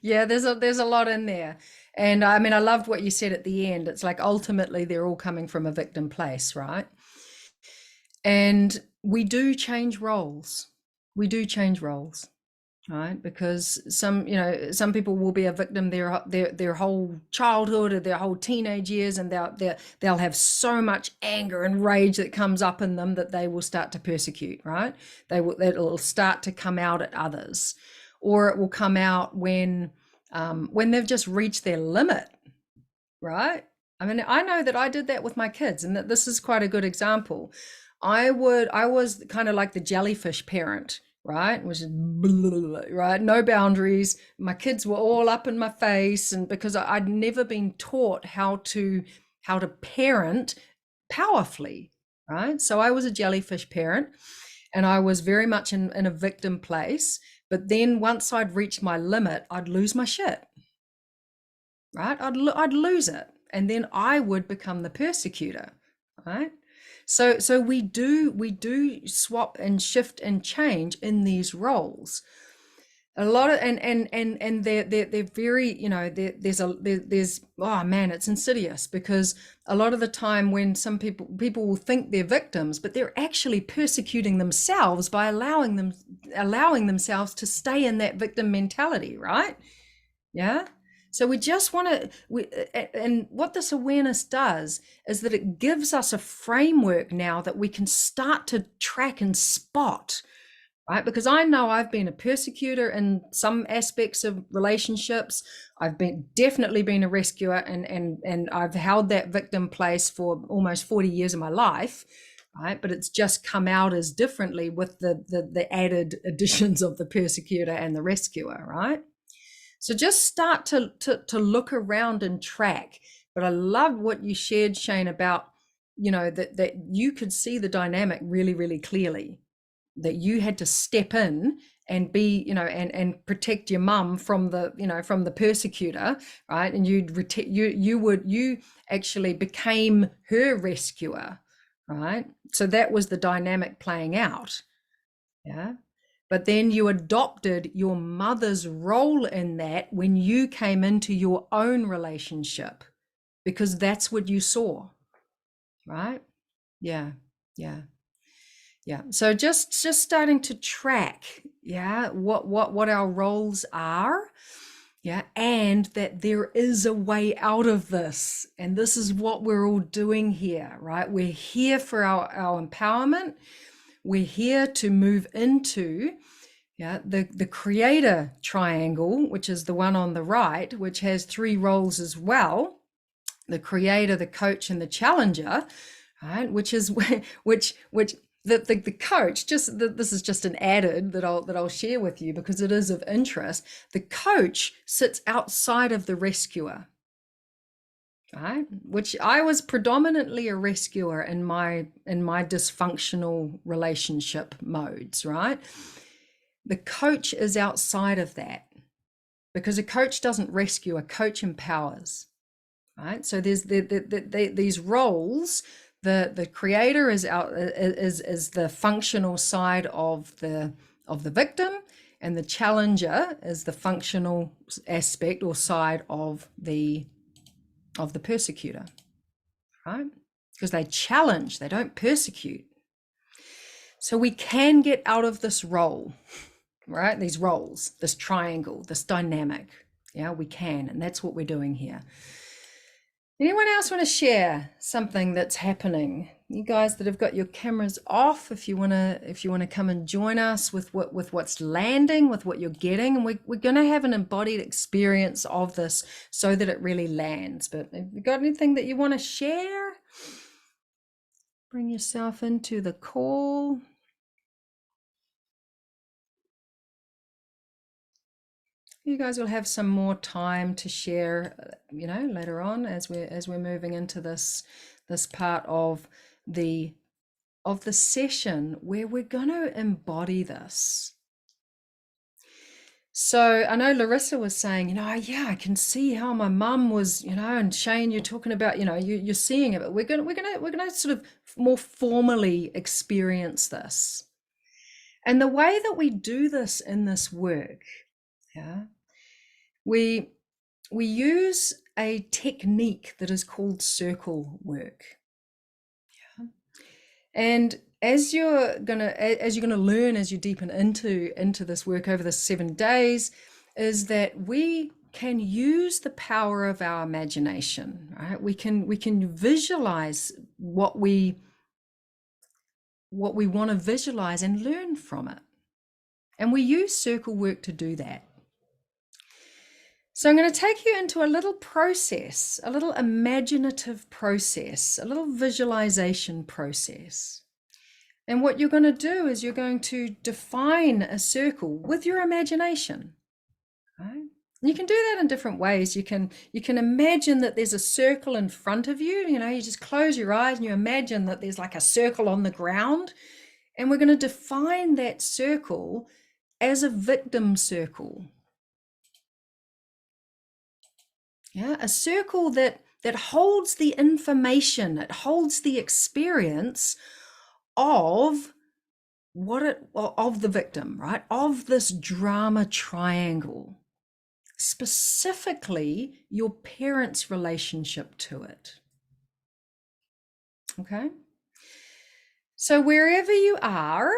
Yeah, there's a lot in there. And I mean, I loved what you said at the end. It's like ultimately they're all coming from a victim place, right? And we do change roles. We do change roles, right? Because some, some people will be a victim their whole childhood or their whole teenage years, and they'll have so much anger and rage that comes up in them that they will start to persecute, right? It'll start to come out at others, or it will come out when they've just reached their limit, right? I mean, I know that I did that with my kids, and that this is quite a good example. I was kind of like the jellyfish parent, right? Which is right, no boundaries. My kids were all up in my face, and because I'd never been taught how to parent powerfully, right? So I was a jellyfish parent, and I was very much in a victim place. But then once I'd reached my limit, I'd lose my shit, right? I'd lose it, and then I would become the persecutor, right? So we do swap and shift and change in these roles. A lot of and they're very, there's oh man, it's insidious, because a lot of the time when some people will think they're victims, but they're actually persecuting themselves by allowing themselves to stay in that victim mentality, right? Yeah. So we just want to, and what this awareness does is that it gives us a framework now that we can start to track and spot, right? Because I know I've been a persecutor in some aspects of relationships. I've definitely been a rescuer, and I've held that victim place for almost 40 years of my life, right? But it's just come out as differently with the added additions of the persecutor and the rescuer, right? So just start to look around and track. But I love what you shared, Shane, about, that you could see the dynamic really, really clearly, that you had to step in and be, and protect your mum from from the persecutor, right? And you actually became her rescuer, right? So that was the dynamic playing out. Yeah. But then you adopted your mother's role in that when you came into your own relationship, because that's what you saw, right? Yeah, yeah, yeah. So just starting to track, yeah, what our roles are, yeah, and that there is a way out of this, and this is what we're all doing here, right? We're here for our empowerment. We're here to move into the creator triangle, which is the one on the right, which has 3 roles as well: the creator, the coach, and the challenger, right? Which is which the coach, this is just an added that I'll share with you because it is of interest. The coach sits outside of the rescuer, right? Which I was predominantly a rescuer in my dysfunctional relationship modes, right? The coach is outside of that, because a coach doesn't rescue, a coach empowers, right? So there's these roles. The creator is the functional side of the victim, and the challenger is the functional aspect or side of the persecutor, right? Because they challenge, they don't persecute. So we can get out of this role, right? These roles, this triangle, this dynamic. Yeah, we can. And that's what we're doing here. Anyone else want to share something that's happening? You guys that have got your cameras off, if you want to come and join us with what's landing, with what you're getting, and we're going to have an embodied experience of this so that it really lands. But have you got anything that you want to share? Bring yourself into the call. You guys will have some more time to share, later on as we're moving into this part of the session where we're going to embody this. So I know Larissa was saying, yeah, I can see how my mum was, and Shane, you're talking about, you're seeing it, but we're gonna sort of more formally experience this. And the way that we do this in this work, yeah, we use a technique that is called circle work. Yeah. And as you're gonna learn as you deepen into this work over the 7 days, is that we can use the power of our imagination, right? We can visualize what we want to visualize and learn from it. And we use circle work to do that. So I'm going to take you into a little process, a little imaginative process, a little visualization process. And what you're going to do is you're going to define a circle with your imagination. Right? You can do that in different ways. You can imagine that there's a circle in front of you. You know, you just close your eyes and you imagine that there's like a circle on the ground. And we're going to define that circle as a victim circle. Yeah, a circle that holds the information, it holds the experience of of the victim, right? Of this drama triangle, specifically your parents' relationship to it. Okay. So wherever you are,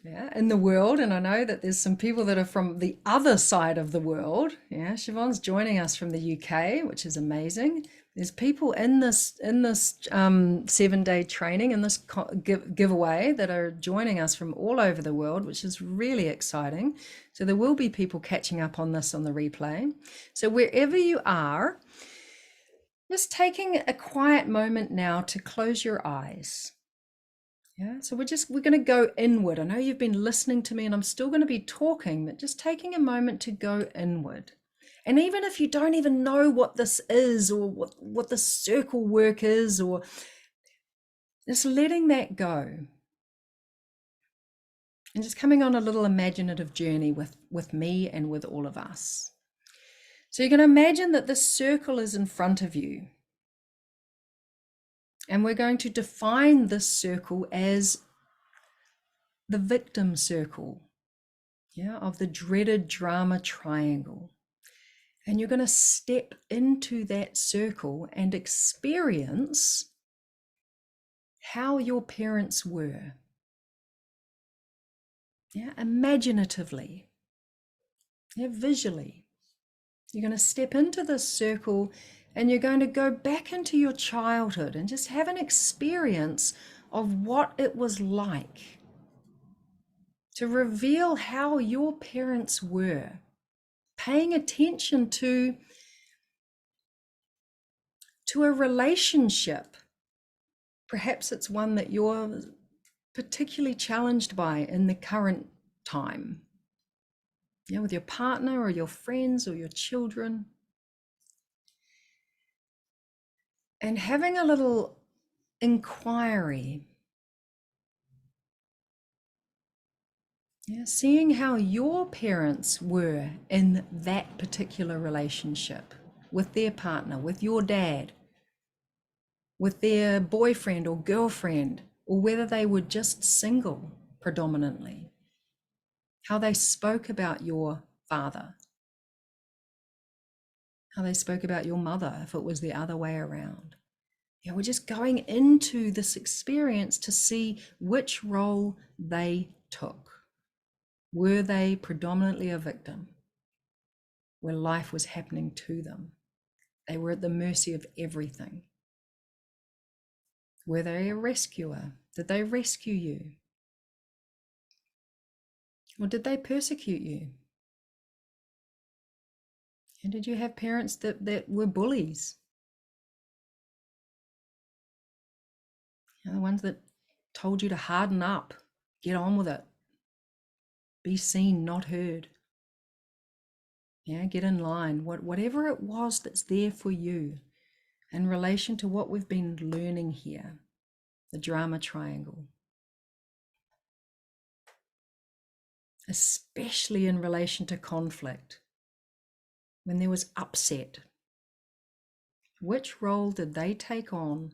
yeah, in the world, and I know that there's some people that are from the other side of the world. Yeah, Siobhan's joining us from the UK, which is amazing. There's people in this 7-day training, in this giveaway, that are joining us from all over the world, which is really exciting. So there will be people catching up on this on the replay. So wherever you are, just taking a quiet moment now to close your eyes. Yeah, so we're going to go inward. I know you've been listening to me and I'm still going to be talking, but just taking a moment to go inward. And even if you don't even know what this is or what the circle work is, or just letting that go and just coming on a little imaginative journey with me and with all of us. So you're going to imagine that this circle is in front of you. And we're going to define this circle as the victim circle, yeah, of the dreaded drama triangle. And you're going to step into that circle and experience how your parents were. Yeah, imaginatively, yeah, visually. You're going to step into this circle and you're going to go back into your childhood and just have an experience of what it was like to reveal how your parents were, paying attention to a relationship. Perhaps it's one that you're particularly challenged by in the current time, yeah, with your partner or your friends or your children. And having a little inquiry, yeah, seeing how your parents were in that particular relationship with their partner, with your dad, with their boyfriend or girlfriend, or whether they were just single predominantly, how they spoke about your father, how they spoke about your mother if it was the other way around. Yeah, we're just going into this experience to see which role they took. Were they predominantly a victim, where life was happening to them? They were at the mercy of everything. Were they a rescuer? Did they rescue you? Or did they persecute you? And did you have parents that were bullies? You know, the ones that told you to harden up, get on with it, be seen, not heard. Yeah, get in line. Whatever it was that's there for you in relation to what we've been learning here, the drama triangle. Especially in relation to conflict, when there was upset. Which role did they take on?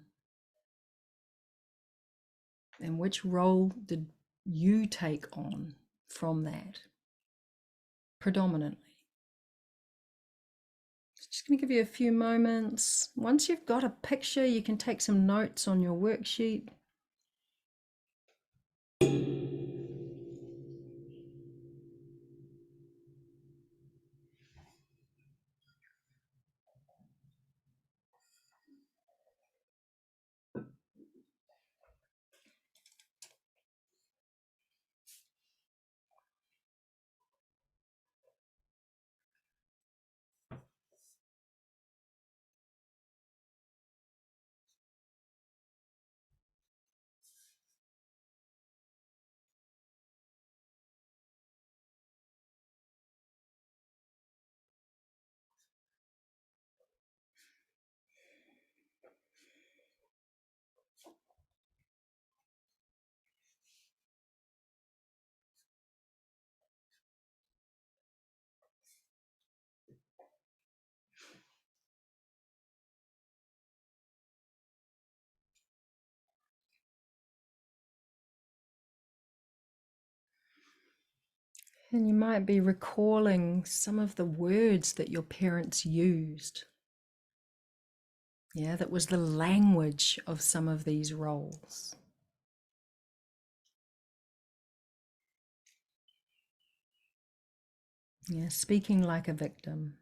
And which role did you take on from that? Predominantly. Just going to give you a few moments. Once you've got a picture, you can take some notes on your worksheet. And you might be recalling some of the words that your parents used. Yeah, that was the language of some of these roles. Yeah, speaking like a victim.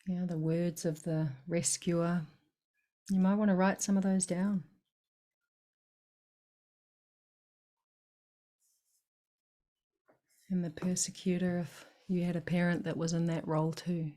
Yeah, the words of the rescuer. You might want to write some of those down. And the persecutor, if you had a parent that was in that role too.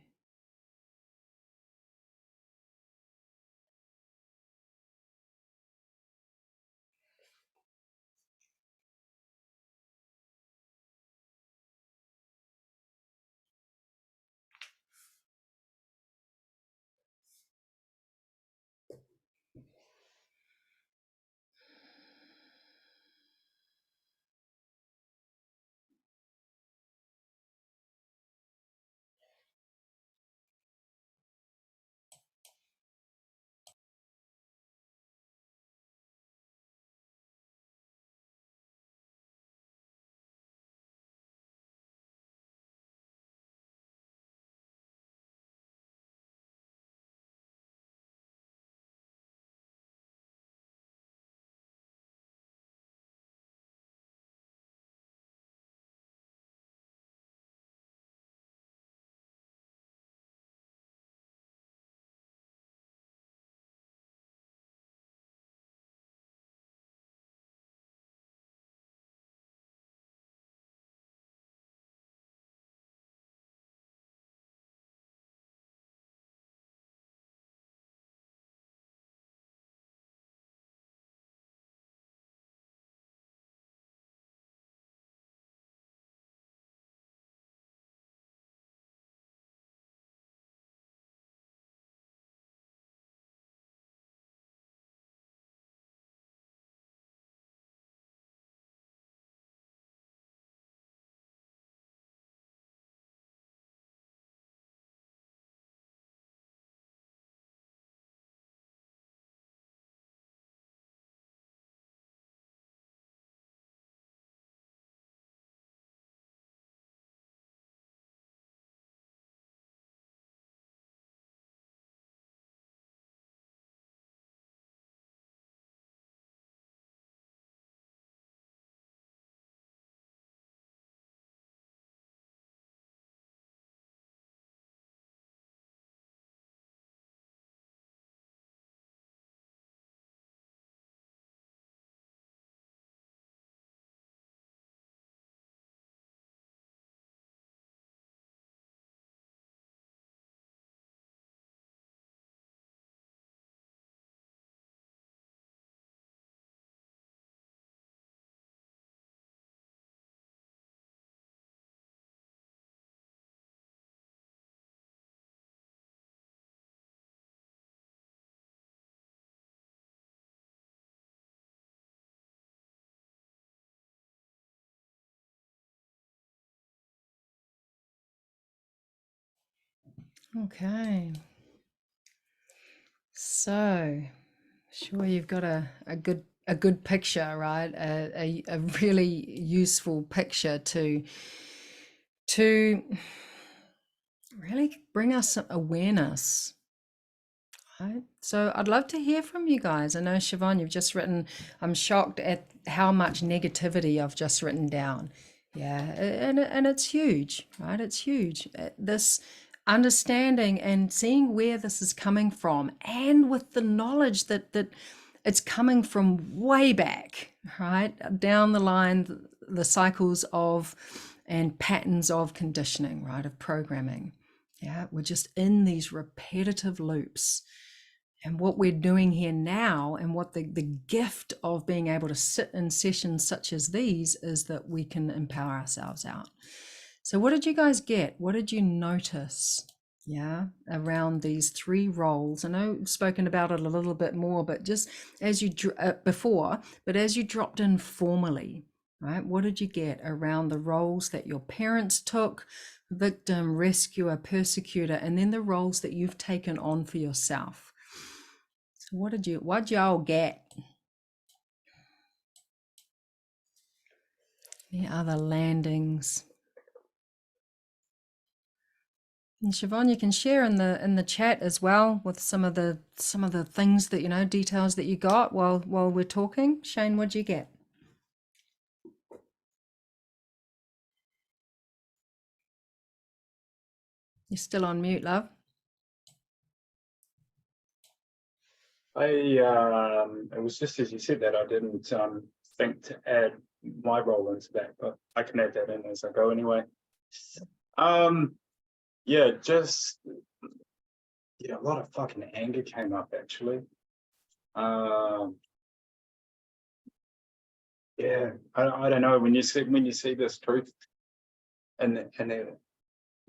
Okay. So, sure you've got a good picture, right? A really useful picture to really bring us some awareness. Right. So I'd love to hear from you guys. I know Siobhan, you've just written, I'm shocked at how much negativity I've just written down. Yeah, and it's huge, right? It's huge. This understanding and seeing where this is coming from, and with the knowledge that it's coming from way back, right? Down the line, the cycles of and patterns of conditioning, right? Of programming. Yeah, we're just in these repetitive loops. And what we're doing here now, and what the gift of being able to sit in sessions such as these is that we can empower ourselves out. So what did you guys get? What did you notice? Yeah, around these three roles. I know I've spoken about it a little bit more, but just as you before, but as you dropped in formally, right? What did you get around the roles that your parents took, victim, rescuer, persecutor, and then the roles that you've taken on for yourself? So what'd y'all get? The other landings. And Siobhan, you can share in the chat as well with some of the things that, you know, details that you got while we're talking. Shane, what'd you get? You're still on mute, love. It was just as you said that I didn't think to add my role into that, but I can add that in as I go anyway. Yeah, just a lot of fucking anger came up actually. Yeah, I don't know, when you see this truth and then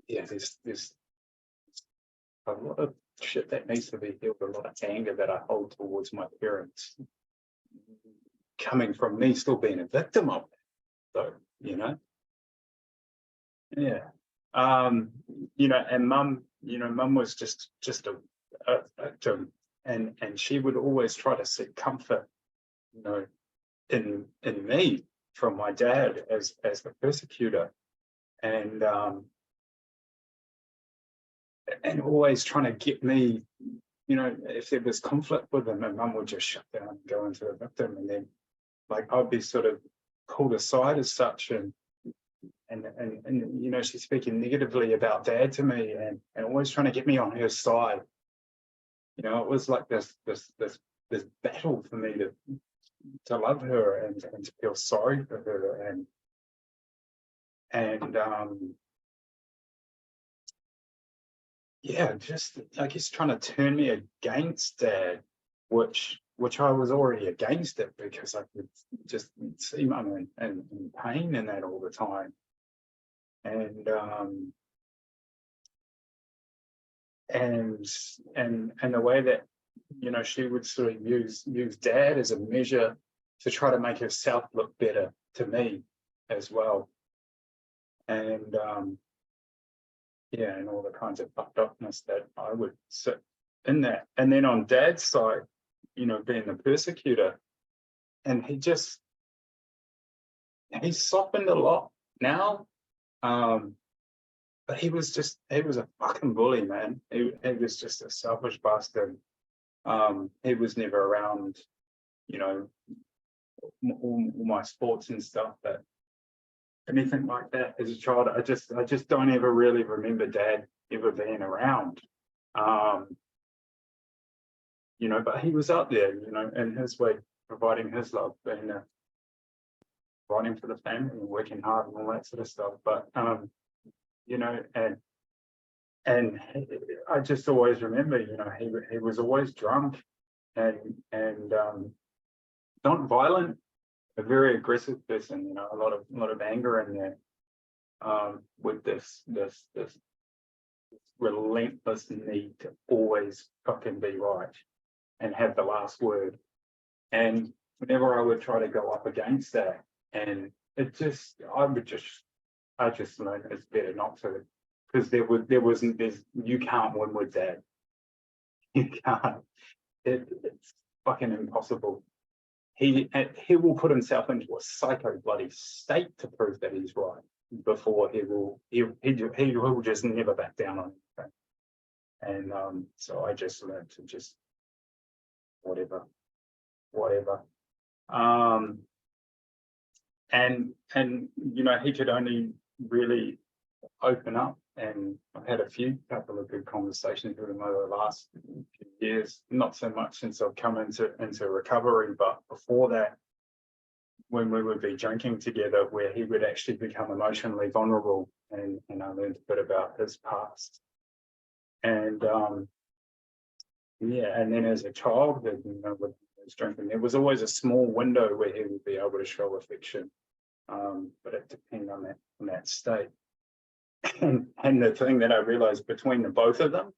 there's a lot of shit that needs to be healed, a lot of anger that I hold towards my parents, coming from me still being a victim of it, though, you know. Yeah. And mum was just a victim, and she would always try to seek comfort, you know, in me from my dad as the persecutor, and always trying to get me, you know, if there was conflict with him, and mum would just shut down and go into a victim, and then like I'd be sort of pulled aside as such, and you know, she's speaking negatively about dad to me, and always trying to get me on her side. You know, it was like this battle for me to love her and to feel sorry for her, and yeah, just I guess trying to turn me against dad, which I was already against it because I could just see mum in pain in that all the time. And the way that, you know, she would sort of use dad as a measure to try to make herself look better to me as well, and and all the kinds of fucked upness that I would sit in that. And then on dad's side, you know, being the persecutor, and he's softened a lot now. But he was a fucking bully, man. He was just a selfish bastard. He was never around, you know, all my sports and stuff, but anything like that as a child, I just don't ever really remember dad ever being around. You know, but he was out there, you know, in his way, providing his love and providing for the family and working hard and all that sort of stuff. But you know, and I just always remember, you know, he was always drunk and not violent, a very aggressive person, you know, a lot of anger in there, with this relentless need to always fucking be right and have the last word. And whenever I would try to go up against that, and I just learned it's better not to, because you can't win with that. You can't. It's fucking impossible. He will put himself into a psycho bloody state to prove that he's right before he will just never back down on anything. And so I just learned to just whatever. And you know, he could only really open up, and I've had a couple of good conversations with him over the last few years, not so much since I've come into recovery, but before that, when we would be drinking together, where he would actually become emotionally vulnerable, and I learned a bit about his past. And and then as a child, you know, with his drinking, there was always a small window where he would be able to show affection, but it depended on that state. And the thing that I realized between the both of them,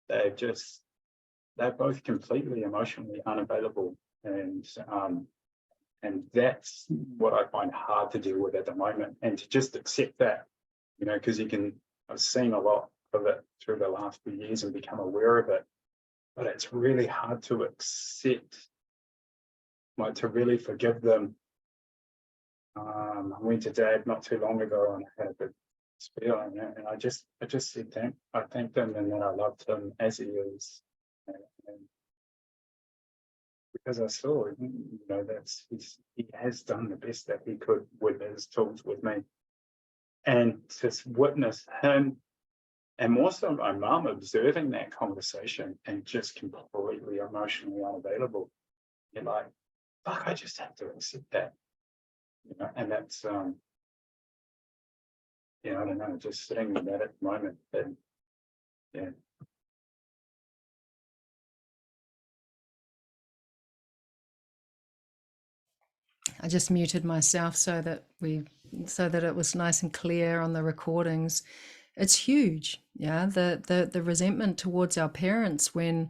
they're both completely emotionally unavailable. And that's what I find hard to deal with at the moment, and to just accept that, because I've seen a lot of it through the last few years and become aware of it, but it's really hard to accept, like to really forgive them. I went to Dad not too long ago and I had a big spiel, and I just said I thanked him, and then I loved him as he is, and because I saw, he has done the best that he could with his tools with me, and to witness him, and more so my mum observing that conversation and just completely emotionally unavailable. You're like, fuck, I just have to accept that, and that's I don't know, just sitting with that at the moment, and yeah. I just muted myself so that it was nice and clear on the recordings. It's huge, yeah. The resentment towards our parents when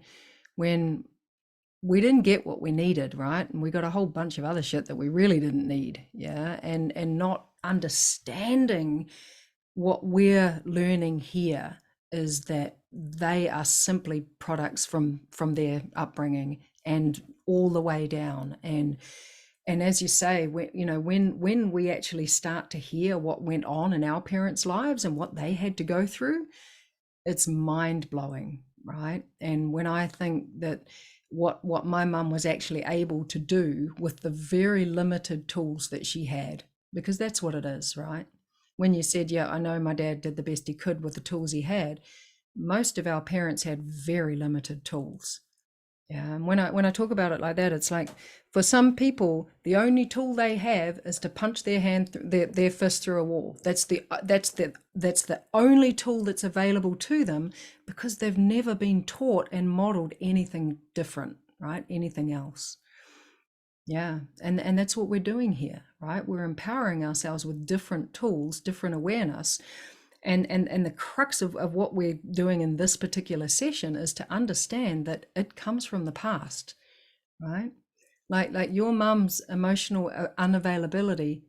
we didn't get what we needed, right? And we got a whole bunch of other shit that we really didn't need, yeah. And not understanding what we're learning here is that they are simply products from their upbringing and all the way down. And as you say, when we actually start to hear what went on in our parents' lives and what they had to go through, it's mind-blowing, right? And when I think that what my mum was actually able to do with the very limited tools that she had, because that's what it is, right? When you said, yeah, I know my dad did the best he could with the tools he had, most of our parents had very limited tools. Yeah, and when I talk about it like that, it's like for some people, the only tool they have is to punch their fist through a wall. That's the only tool that's available to them, because they've never been taught and modeled anything different, right? Anything else. Yeah, and that's what we're doing here, right? We're empowering ourselves with different tools, different awareness. And the crux of what we're doing in this particular session is to understand that it comes from the past, right? Like your mum's emotional unavailability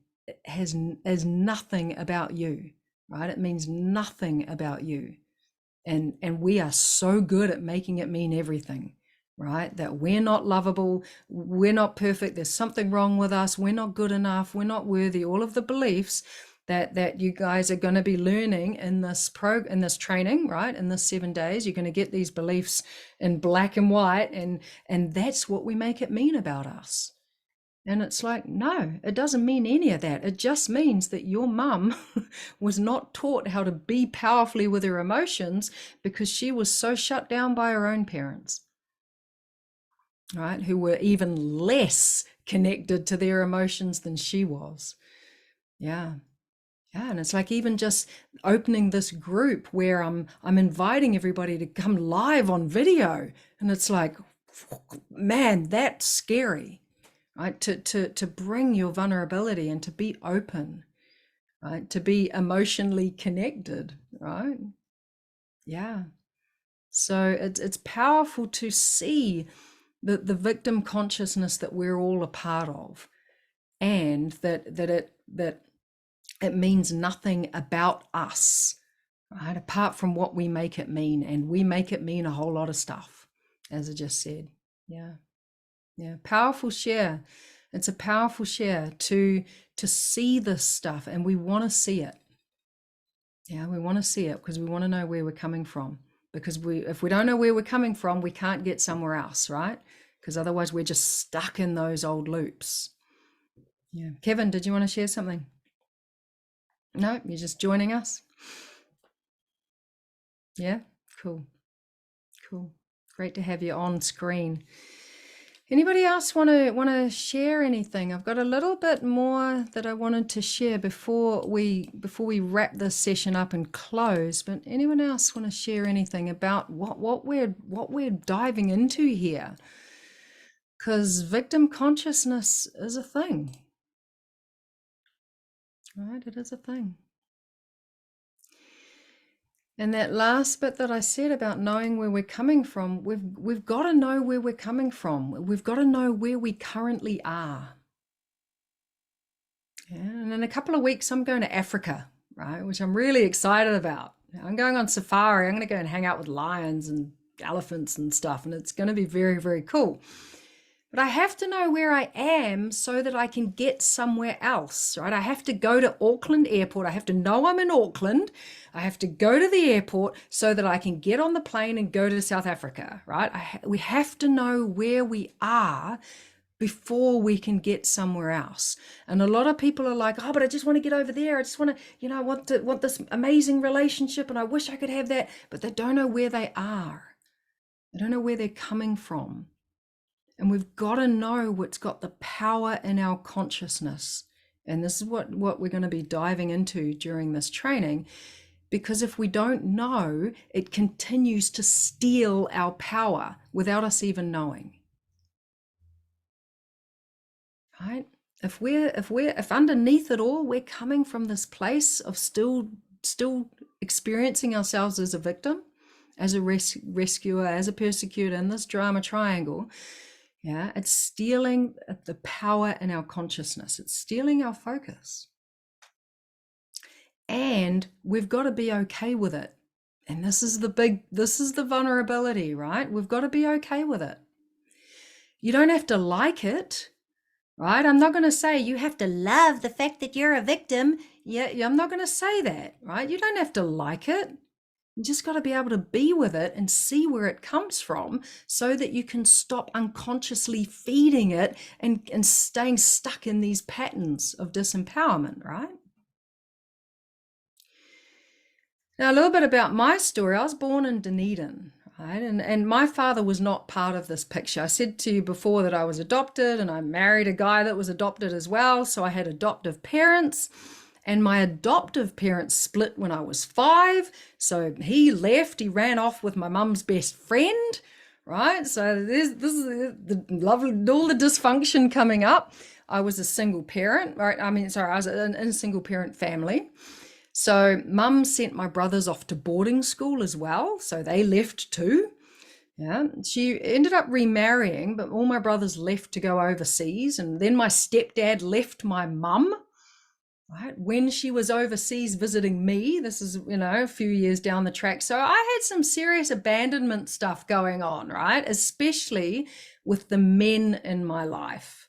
has nothing about you, right? It means nothing about you. And we are so good at making it mean everything, right? That we're not lovable, we're not perfect, there's something wrong with us, we're not good enough, we're not worthy, all of the beliefs that you guys are going to be learning in this training, right? In this 7 days, you're going to get these beliefs in black and white, and that's what we make it mean about us. And it's like, no, it doesn't mean any of that. It just means that your mum was not taught how to be powerfully with her emotions because she was so shut down by her own parents, right? Who were even less connected to their emotions than she was. Yeah. Yeah, and it's like even just opening this group where I'm inviting everybody to come live on video, and it's like, man, that's scary, right? To bring your vulnerability and to be open, right? To be emotionally connected, right? Yeah. So it's powerful to see the victim consciousness that we're all a part of, and that it means nothing about us, right? Apart from what we make it mean. And we make it mean a whole lot of stuff, as I just said. Yeah. Yeah. Powerful share. It's a powerful share to see this stuff, and we want to see it. Yeah, we want to see it because we want to know where we're coming from. Because if we don't know where we're coming from, we can't get somewhere else, right? Because otherwise we're just stuck in those old loops. Yeah. Kevin, did you want to share something? No, you're just joining us. Yeah, cool. Great to have you on screen. Anybody else want to share anything? I've got a little bit more that I wanted to share before we wrap this session up and close. But anyone else want to share anything about what we're diving into here? Because victim consciousness is a thing, right? It is a thing. And that last bit that I said about knowing where we're coming from, we've got to know where we're coming from. We've got to know where we currently are. Yeah, and in a couple of weeks, I'm going to Africa, right? Which I'm really excited about. I'm going on safari. I'm going to go and hang out with lions and elephants and stuff, and it's going to be very, very cool. But I have to know where I am so that I can get somewhere else, right? I have to go to Auckland Airport. I have to know I'm in Auckland. I have to go to the airport so that I can get on the plane and go to South Africa, right? We have to know where we are before we can get somewhere else. And a lot of people are like, oh, but I just want to get over there. I just want to, I want this amazing relationship and I wish I could have that, but they don't know where they are. They don't know where they're coming from. And we've got to know what's got the power in our consciousness. And this is what we're going to be diving into during this training. Because if we don't know, it continues to steal our power without us even knowing. Right? If underneath it all, we're coming from this place of still experiencing ourselves as a victim, as a rescuer, as a persecutor in this drama triangle. Yeah, it's stealing the power in our consciousness. It's stealing our focus. And we've got to be okay with it. And this is the vulnerability, right? We've got to be okay with it. You don't have to like it, right? I'm not going to say you have to love the fact that you're a victim. Yeah, I'm not going to say that, right? You don't have to like it. You just got to be able to be with it and see where it comes from so that you can stop unconsciously feeding it and staying stuck in these patterns of disempowerment, right? Now, a little bit about my story. I was born in Dunedin, right? And my father was not part of this picture. I said to you before that I was adopted and I married a guy that was adopted as well. So I had adoptive parents. And my adoptive parents split when I was 5. So he left, he ran off with my mum's best friend, right? So this is the lovely, all the dysfunction coming up. I was a single parent, right? I was in a single parent family. So mum sent my brothers off to boarding school as well. So they left too. Yeah, she ended up remarrying, but all my brothers left to go overseas. And then my stepdad left my mum. Right, when she was overseas visiting me. This is, a few years down the track. So I had some serious abandonment stuff going on, right? Especially with the men in my life.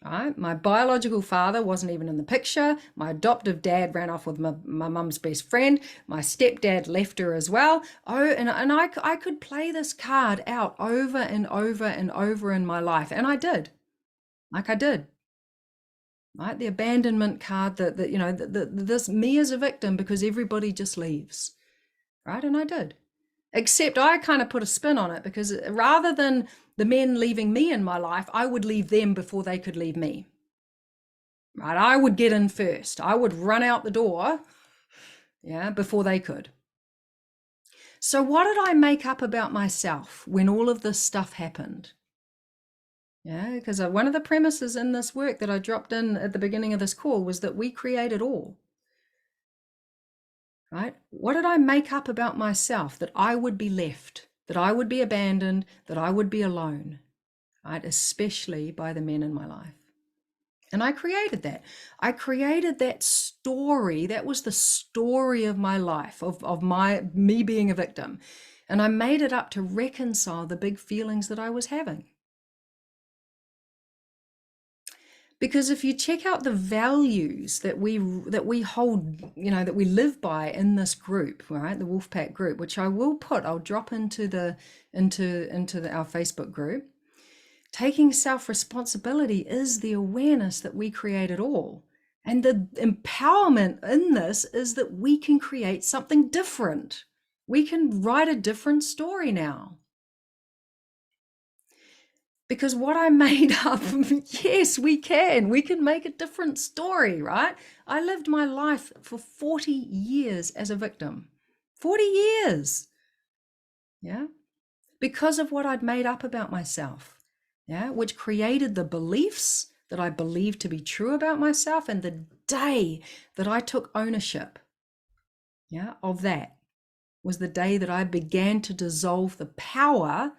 Right? My biological father wasn't even in the picture. My adoptive dad ran off with my mum's best friend. My stepdad left her as well. Oh, and I could play this card out over and over and over in my life. And I did. I did. Right, the abandonment card, this me as a victim because everybody just leaves, right? And I did, except I kind of put a spin on it because rather than the men leaving me in my life, I would leave them before they could leave me, right? I would get in first. I would run out the door, yeah, before they could. So what did I make up about myself when all of this stuff happened? Yeah, because one of the premises in this work that I dropped in at the beginning of this call was that we create it all. Right? What did I make up about myself that I would be left, that I would be abandoned, that I would be alone, right? Especially by the men in my life. And I created that. I created that story. That was the story of my life, of me being a victim. And I made it up to reconcile the big feelings that I was having. Because if you check out the values that we hold, that we live by in this group, right, the WolfPack group, which I'll drop into our Facebook group. Taking self-responsibility is the awareness that we create it all. And the empowerment in this is that we can create something different. We can write a different story now. Because what I made up, yes, we can make a different story, right? I lived my life for 40 years as a victim, 40 years, yeah, because of what I'd made up about myself, yeah, which created the beliefs that I believed to be true about myself. And the day that I took ownership, yeah, of that was the day that I began to dissolve the power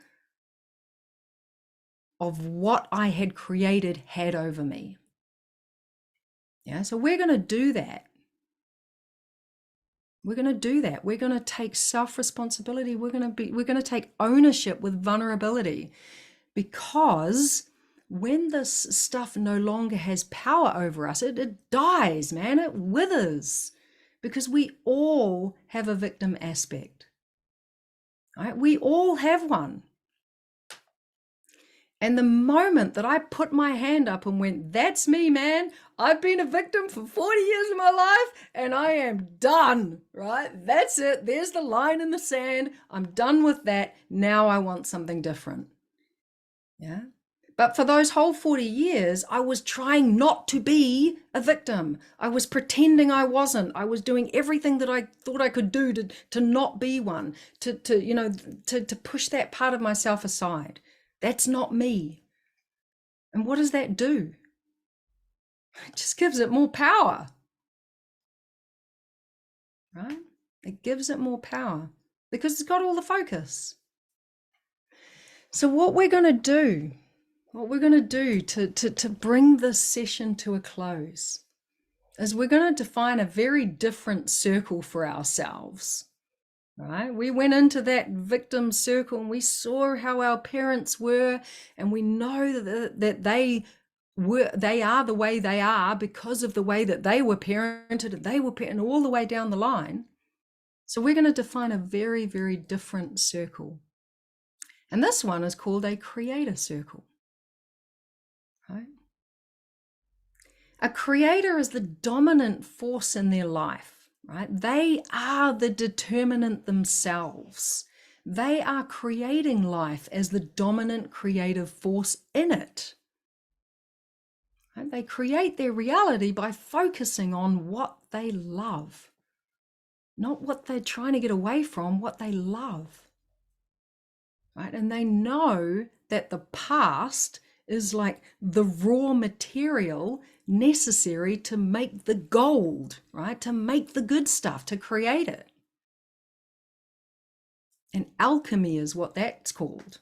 of what I had created had over me. Yeah, so we're going to do that. We're going to do that. We're going to take self-responsibility. We're going to take ownership with vulnerability, because when this stuff no longer has power over us, it dies, man. It withers, because we all have a victim aspect. Right? We all have one. And the moment that I put my hand up and went, that's me, man. I've been a victim for 40 years of my life and I am done, right? That's it. There's the line in the sand. I'm done with that. Now I want something different. Yeah. But for those whole 40 years, I was trying not to be a victim. I was pretending I wasn't. I was doing everything that I thought I could do to not be one, to push that part of myself aside. That's not me. And what does that do? It just gives it more power, right? It gives it more power because it's got all the focus. So what we're going to do to bring this session to a close is we're going to define a very different circle for ourselves, right? We went into that victim circle and we saw how our parents were, and we know that they are the way they are because of the way that they were parented, all the way down the line. So we're going to define a very, very different circle. And this one is called a creator circle. Right? A creator is the dominant force in their life, right? They are the determinant themselves. They are creating life as the dominant creative force in it. Right? They create their reality by focusing on what they love, not what they're trying to get away from, what they love. Right? And they know that the past is like the raw material necessary to make the gold, right? To make the good stuff, to create it. And alchemy is what that's called.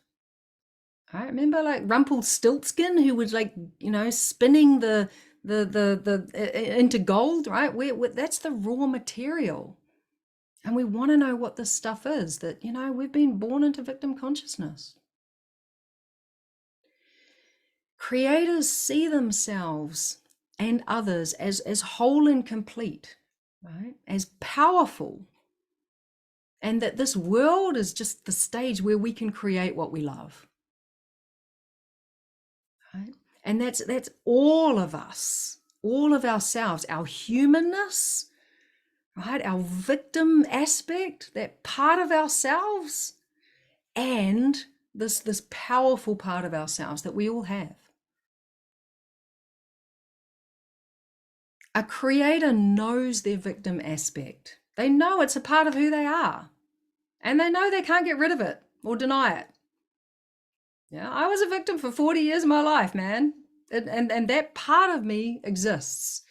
I remember like Rumpelstiltskin, who was like, spinning the into gold, right? That's the raw material. And we want to know what this stuff is, that, we've been born into victim consciousness. Creators see themselves and others as whole and complete, right? As powerful. And that this world is just the stage where we can create what we love. Right? And that's all of us, all of ourselves, our humanness, right? Our victim aspect, that part of ourselves, and this powerful part of ourselves that we all have. A creator knows their victim aspect. They know it's a part of who they are. And they know they can't get rid of it or deny it. Yeah, I was a victim for 40 years of my life, man. And that part of me exists.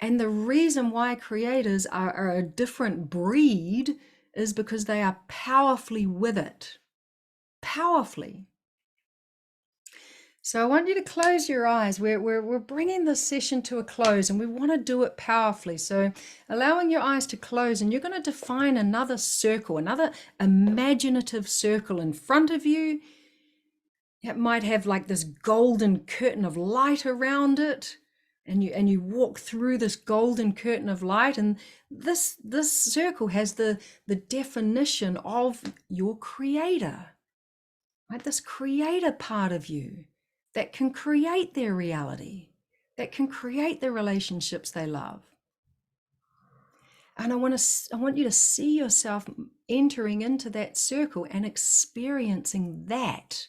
And the reason why creators are a different breed is because they are powerfully with it. Powerfully. So I want you to close your eyes. We're bringing this session to a close, and we want to do it powerfully. So allowing your eyes to close, and you're going to define another circle, another imaginative circle in front of you. It might have like this golden curtain of light around it, and you walk through this golden curtain of light, and this circle has the definition of your creator, right? This creator part of you that can create their reality, that can create the relationships they love. And I want you to see yourself entering into that circle and experiencing that.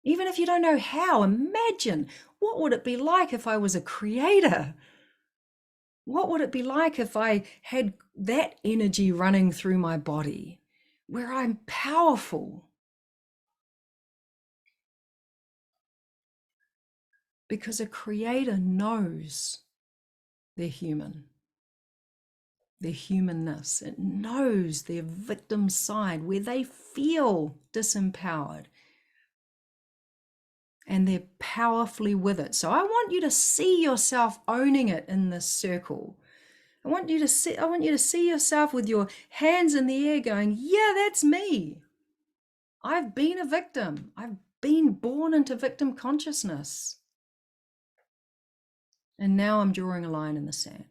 Even if you don't know how, imagine, what would it be like if I was a creator? What would it be like if I had that energy running through my body, where I'm powerful? Because a creator knows they're human. their humanness. It knows their victim side where they feel disempowered. And they're powerfully with it. So I want you to see yourself owning it in this circle. I want you to see yourself with your hands in the air going, yeah, that's me. I've been a victim. I've been born into victim consciousness. And now I'm drawing a line in the sand.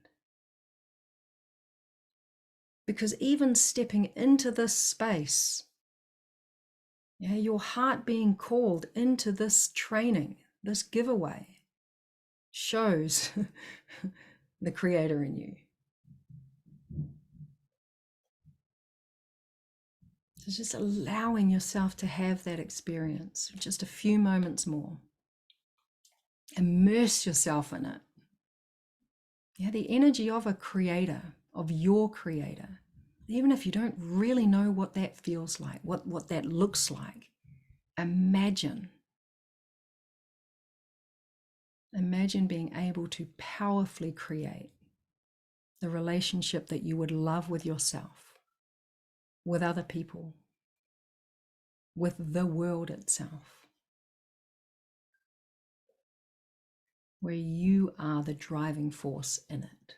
Because even stepping into this space, yeah, your heart being called into this training, this giveaway, shows the creator in you. So just allowing yourself to have that experience for just a few moments more. Immerse yourself in it. Yeah, the energy of a creator, of your creator. Even if you don't really know what that feels like, what that looks like, imagine. Imagine being able to powerfully create the relationship that you would love with yourself, with other people, with the world itself, where you are the driving force in it.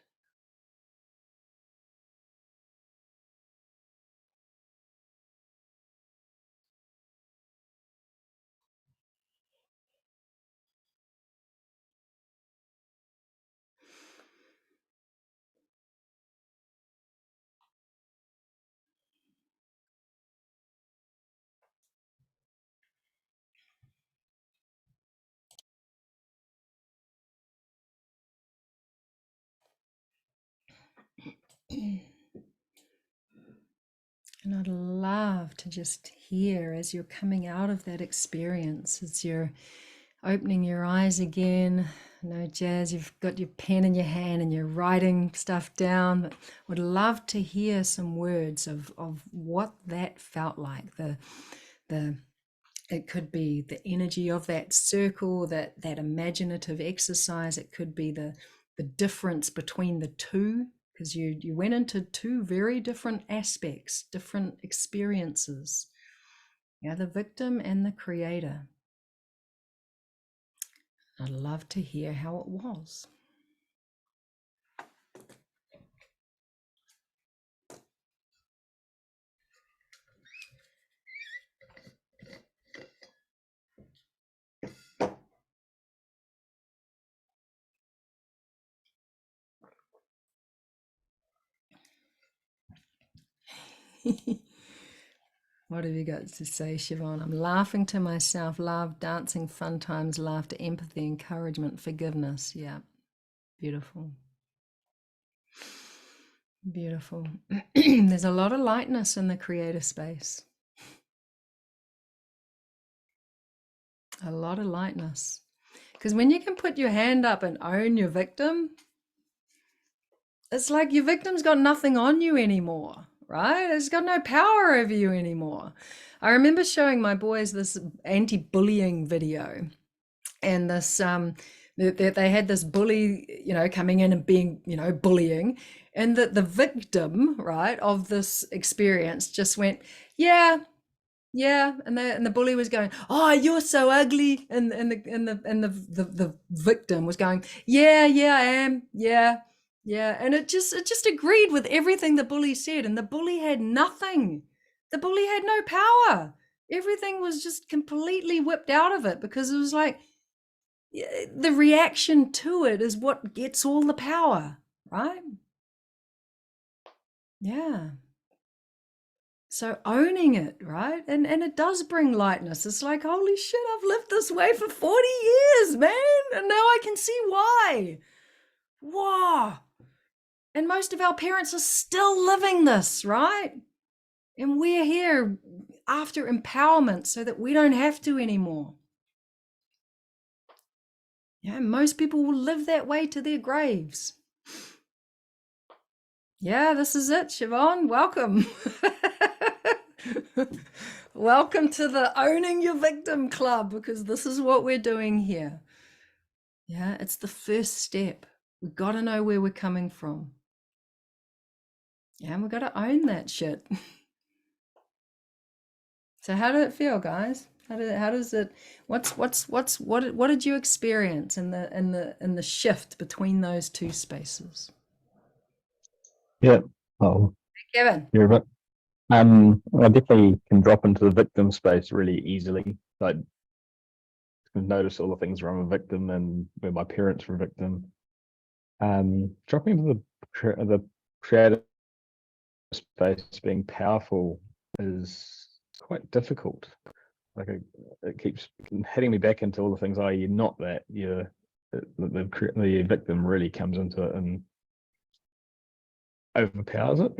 And I'd love to just hear as you're coming out of that experience, as you're opening your eyes again. I know, Jazz, you've got your pen in your hand and you're writing stuff down. But would love to hear some words of what that felt like. It could be the energy of that circle, that imaginative exercise. It could be the difference between the two, because you went into two very different aspects, different experiences. Yeah, the victim and the creator. I'd love to hear how it was. What have you got to say, Siobhan? I'm laughing to myself, love, dancing, fun times, laughter, empathy, encouragement, forgiveness. Yeah, beautiful. Beautiful. There's a lot of lightness in the creator space. A lot of lightness. Because when you can put your hand up and own your victim, it's like your victim's got nothing on you anymore, right? It's got no power over you anymore. I remember showing my boys this anti-bullying video, and this they had this bully, coming in and being, bullying, and the victim, right, of this experience just went, yeah, and the bully was going, oh, you're so ugly, and the victim was going, yeah, I am, yeah, and it just agreed with everything the bully said, and the bully had nothing. The bully had no power. Everything was just completely whipped out of it, because it was like, the reaction to it is what gets all the power, right? Yeah. So owning it, right? And it does bring lightness. It's like, holy shit, I've lived this way for 40 years, man. And now I can see why. Wow. And most of our parents are still living this, right? And we're here after empowerment so that we don't have to anymore. Yeah, most people will live that way to their graves. Yeah, this is it, Siobhan. Welcome. Welcome to the Owning Your Victim Club, because this is what we're doing here. Yeah, it's the first step. We've got to know where we're coming from. And we've got to own that shit. So how did it feel, guys? How does it, what did you experience in the shift between those two spaces? Yeah. Oh, Kevin. you're a bit. I definitely can drop into the victim space really easily. Like, can notice all the things where I'm a victim and where my parents were a victim. Dropping into the creative space, being powerful, is quite difficult. Like it keeps hitting me back into all the things. You're not that. The victim really comes into it and overpowers it.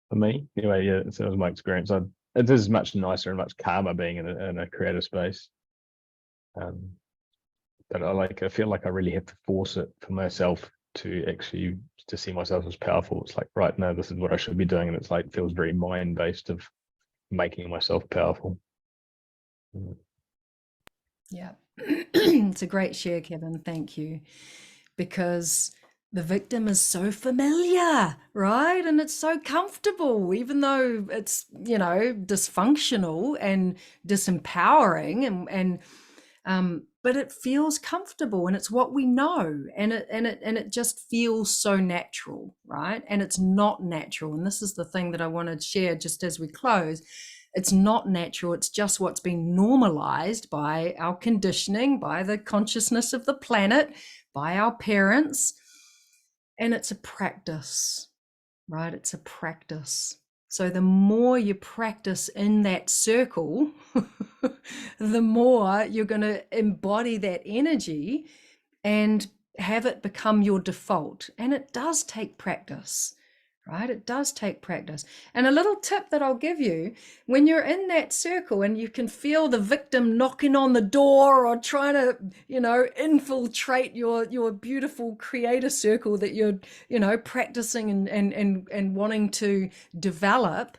For me, anyway, yeah, so that was my experience. It is much nicer and much calmer being in a creative space. But I feel like I really have to force it for myself to actually to see myself as powerful. It's like, right now, this is what I should be doing, and it's like feels very mind based of making myself powerful. Yeah. It's a great share, Kevin. Thank you. Because the victim is so familiar, right? And it's so comfortable, even though it's, dysfunctional and disempowering but it feels comfortable and it's what we know and it just feels so natural, right? And it's not natural. And this is the thing that I want to share just as we close. It's not natural. It's just what's been normalized by our conditioning, by the consciousness of the planet, by our parents. And it's a practice, right? It's a practice. So the more you practice in that circle, the more you're going to embody that energy and have it become your default. And it does take practice, right? It does take practice. And a little tip that I'll give you, when you're in that circle and you can feel the victim knocking on the door or trying to, infiltrate your beautiful creator circle that you're, practicing and wanting to develop,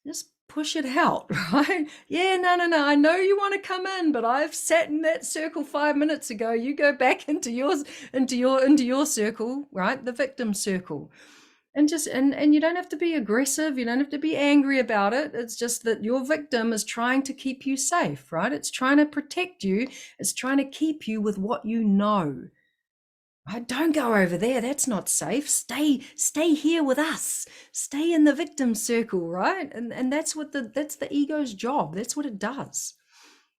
just push it out, right? Yeah, no. I know you want to come in, but I've sat in that circle 5 minutes ago. You go back into your circle, right? The victim circle. And just and you don't have to be aggressive, you don't have to be angry about it. It's just that your victim is trying to keep you safe, right? It's trying to protect you, it's trying to keep you with what you know. Right? Don't go over there, that's not safe. Stay here with us, stay in the victim circle, right? And that's the ego's job, that's what it does.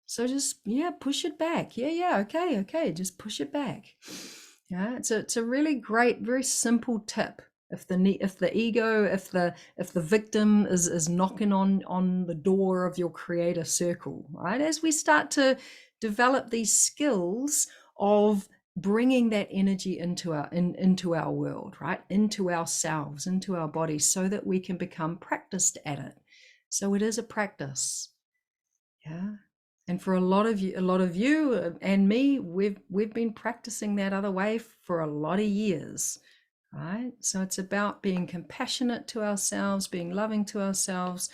So just push it back. Okay, just push it back. Yeah, it's a really great, very simple tip. If the ego, if the victim is knocking on the door of your creator circle, right? As we start to develop these skills of bringing that energy into our world, right? Into ourselves, into our bodies, so that we can become practiced at it. So it is a practice. Yeah. And for a lot of you and me, we've been practicing that other way for a lot of years, right? So it's about being compassionate to ourselves, being loving to ourselves,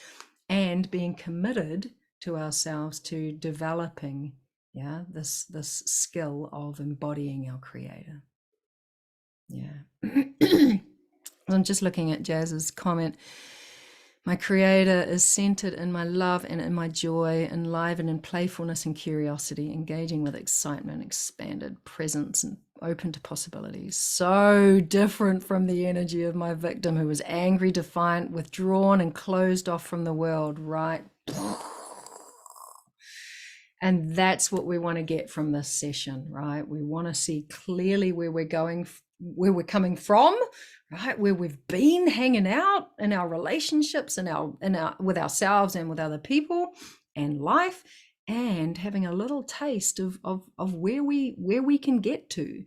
and being committed to ourselves to developing, this skill of embodying our creator. Yeah. I'm just looking at Jazz's comment. My creator is centered in my love and in my joy, enlivened in playfulness and curiosity, engaging with excitement, expanded presence, and open to possibilities. So different from the energy of my victim, who was angry, defiant, withdrawn, and closed off from the world, right? And that's what we want to get from this session, right? We want to see clearly where we're going, where we're coming from, right? Where we've been hanging out in our relationships and our with ourselves and with other people and life, and having a little taste of where we can get to,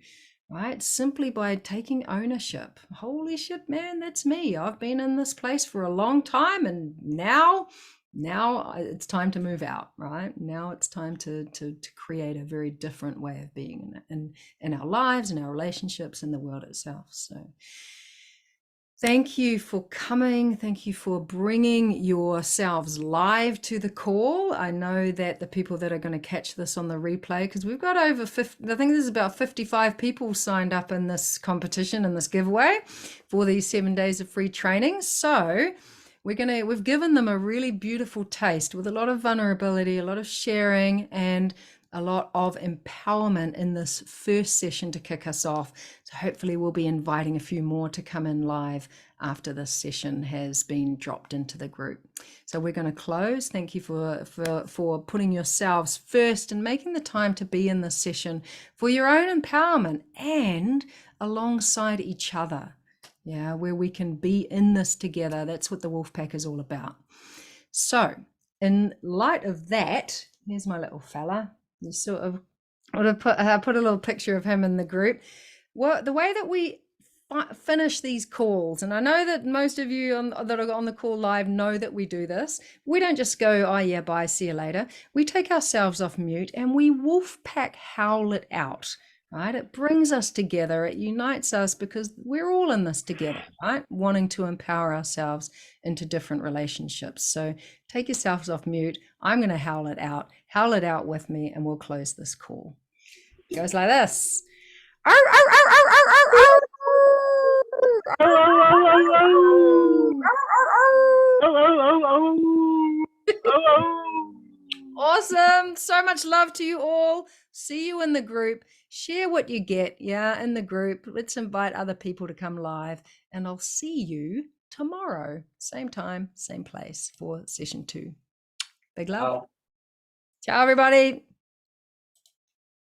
right? Simply by taking ownership. Holy shit, man, that's me. I've been in this place for a long time, and now it's time to move out, right? Now it's time to create a very different way of being in our lives and our relationships and the world itself. So Thank you for coming. Thank you for bringing yourselves live to the call. I know that the people that are going to catch this on the replay, because we've got over 50, I think there's about 55 people signed up in this competition and this giveaway for these 7 days of free training. So we've given them a really beautiful taste with a lot of vulnerability, a lot of sharing, and a lot of empowerment in this first session to kick us off. So hopefully we'll be inviting a few more to come in live after this session has been dropped into the group. So we're going to close. Thank you for putting yourselves first and making the time to be in this session for your own empowerment and alongside each other. Yeah, where we can be in this together. That's what the WolfPack is all about. So in light of that, here's my little fella. You sort of would have put a little picture of him in the group. Well, the way that we finish these calls, and I know that most of you that are on the call live know that we do this. We don't just go, oh yeah, bye, see you later. We take ourselves off mute and we WolfPack howl it out. Right? It brings us together. It unites us because we're all in this together, right? Wanting to empower ourselves into different relationships. So take yourselves off mute. I'm going to howl it out. Howl it out with me, and we'll close this call. It goes like this. Awesome. So much love to you all. See you in the group. Share what you get, yeah, in the group. Let's invite other people to come live, and I'll see you tomorrow. Same time, same place for session 2. Big love. Ciao, everybody.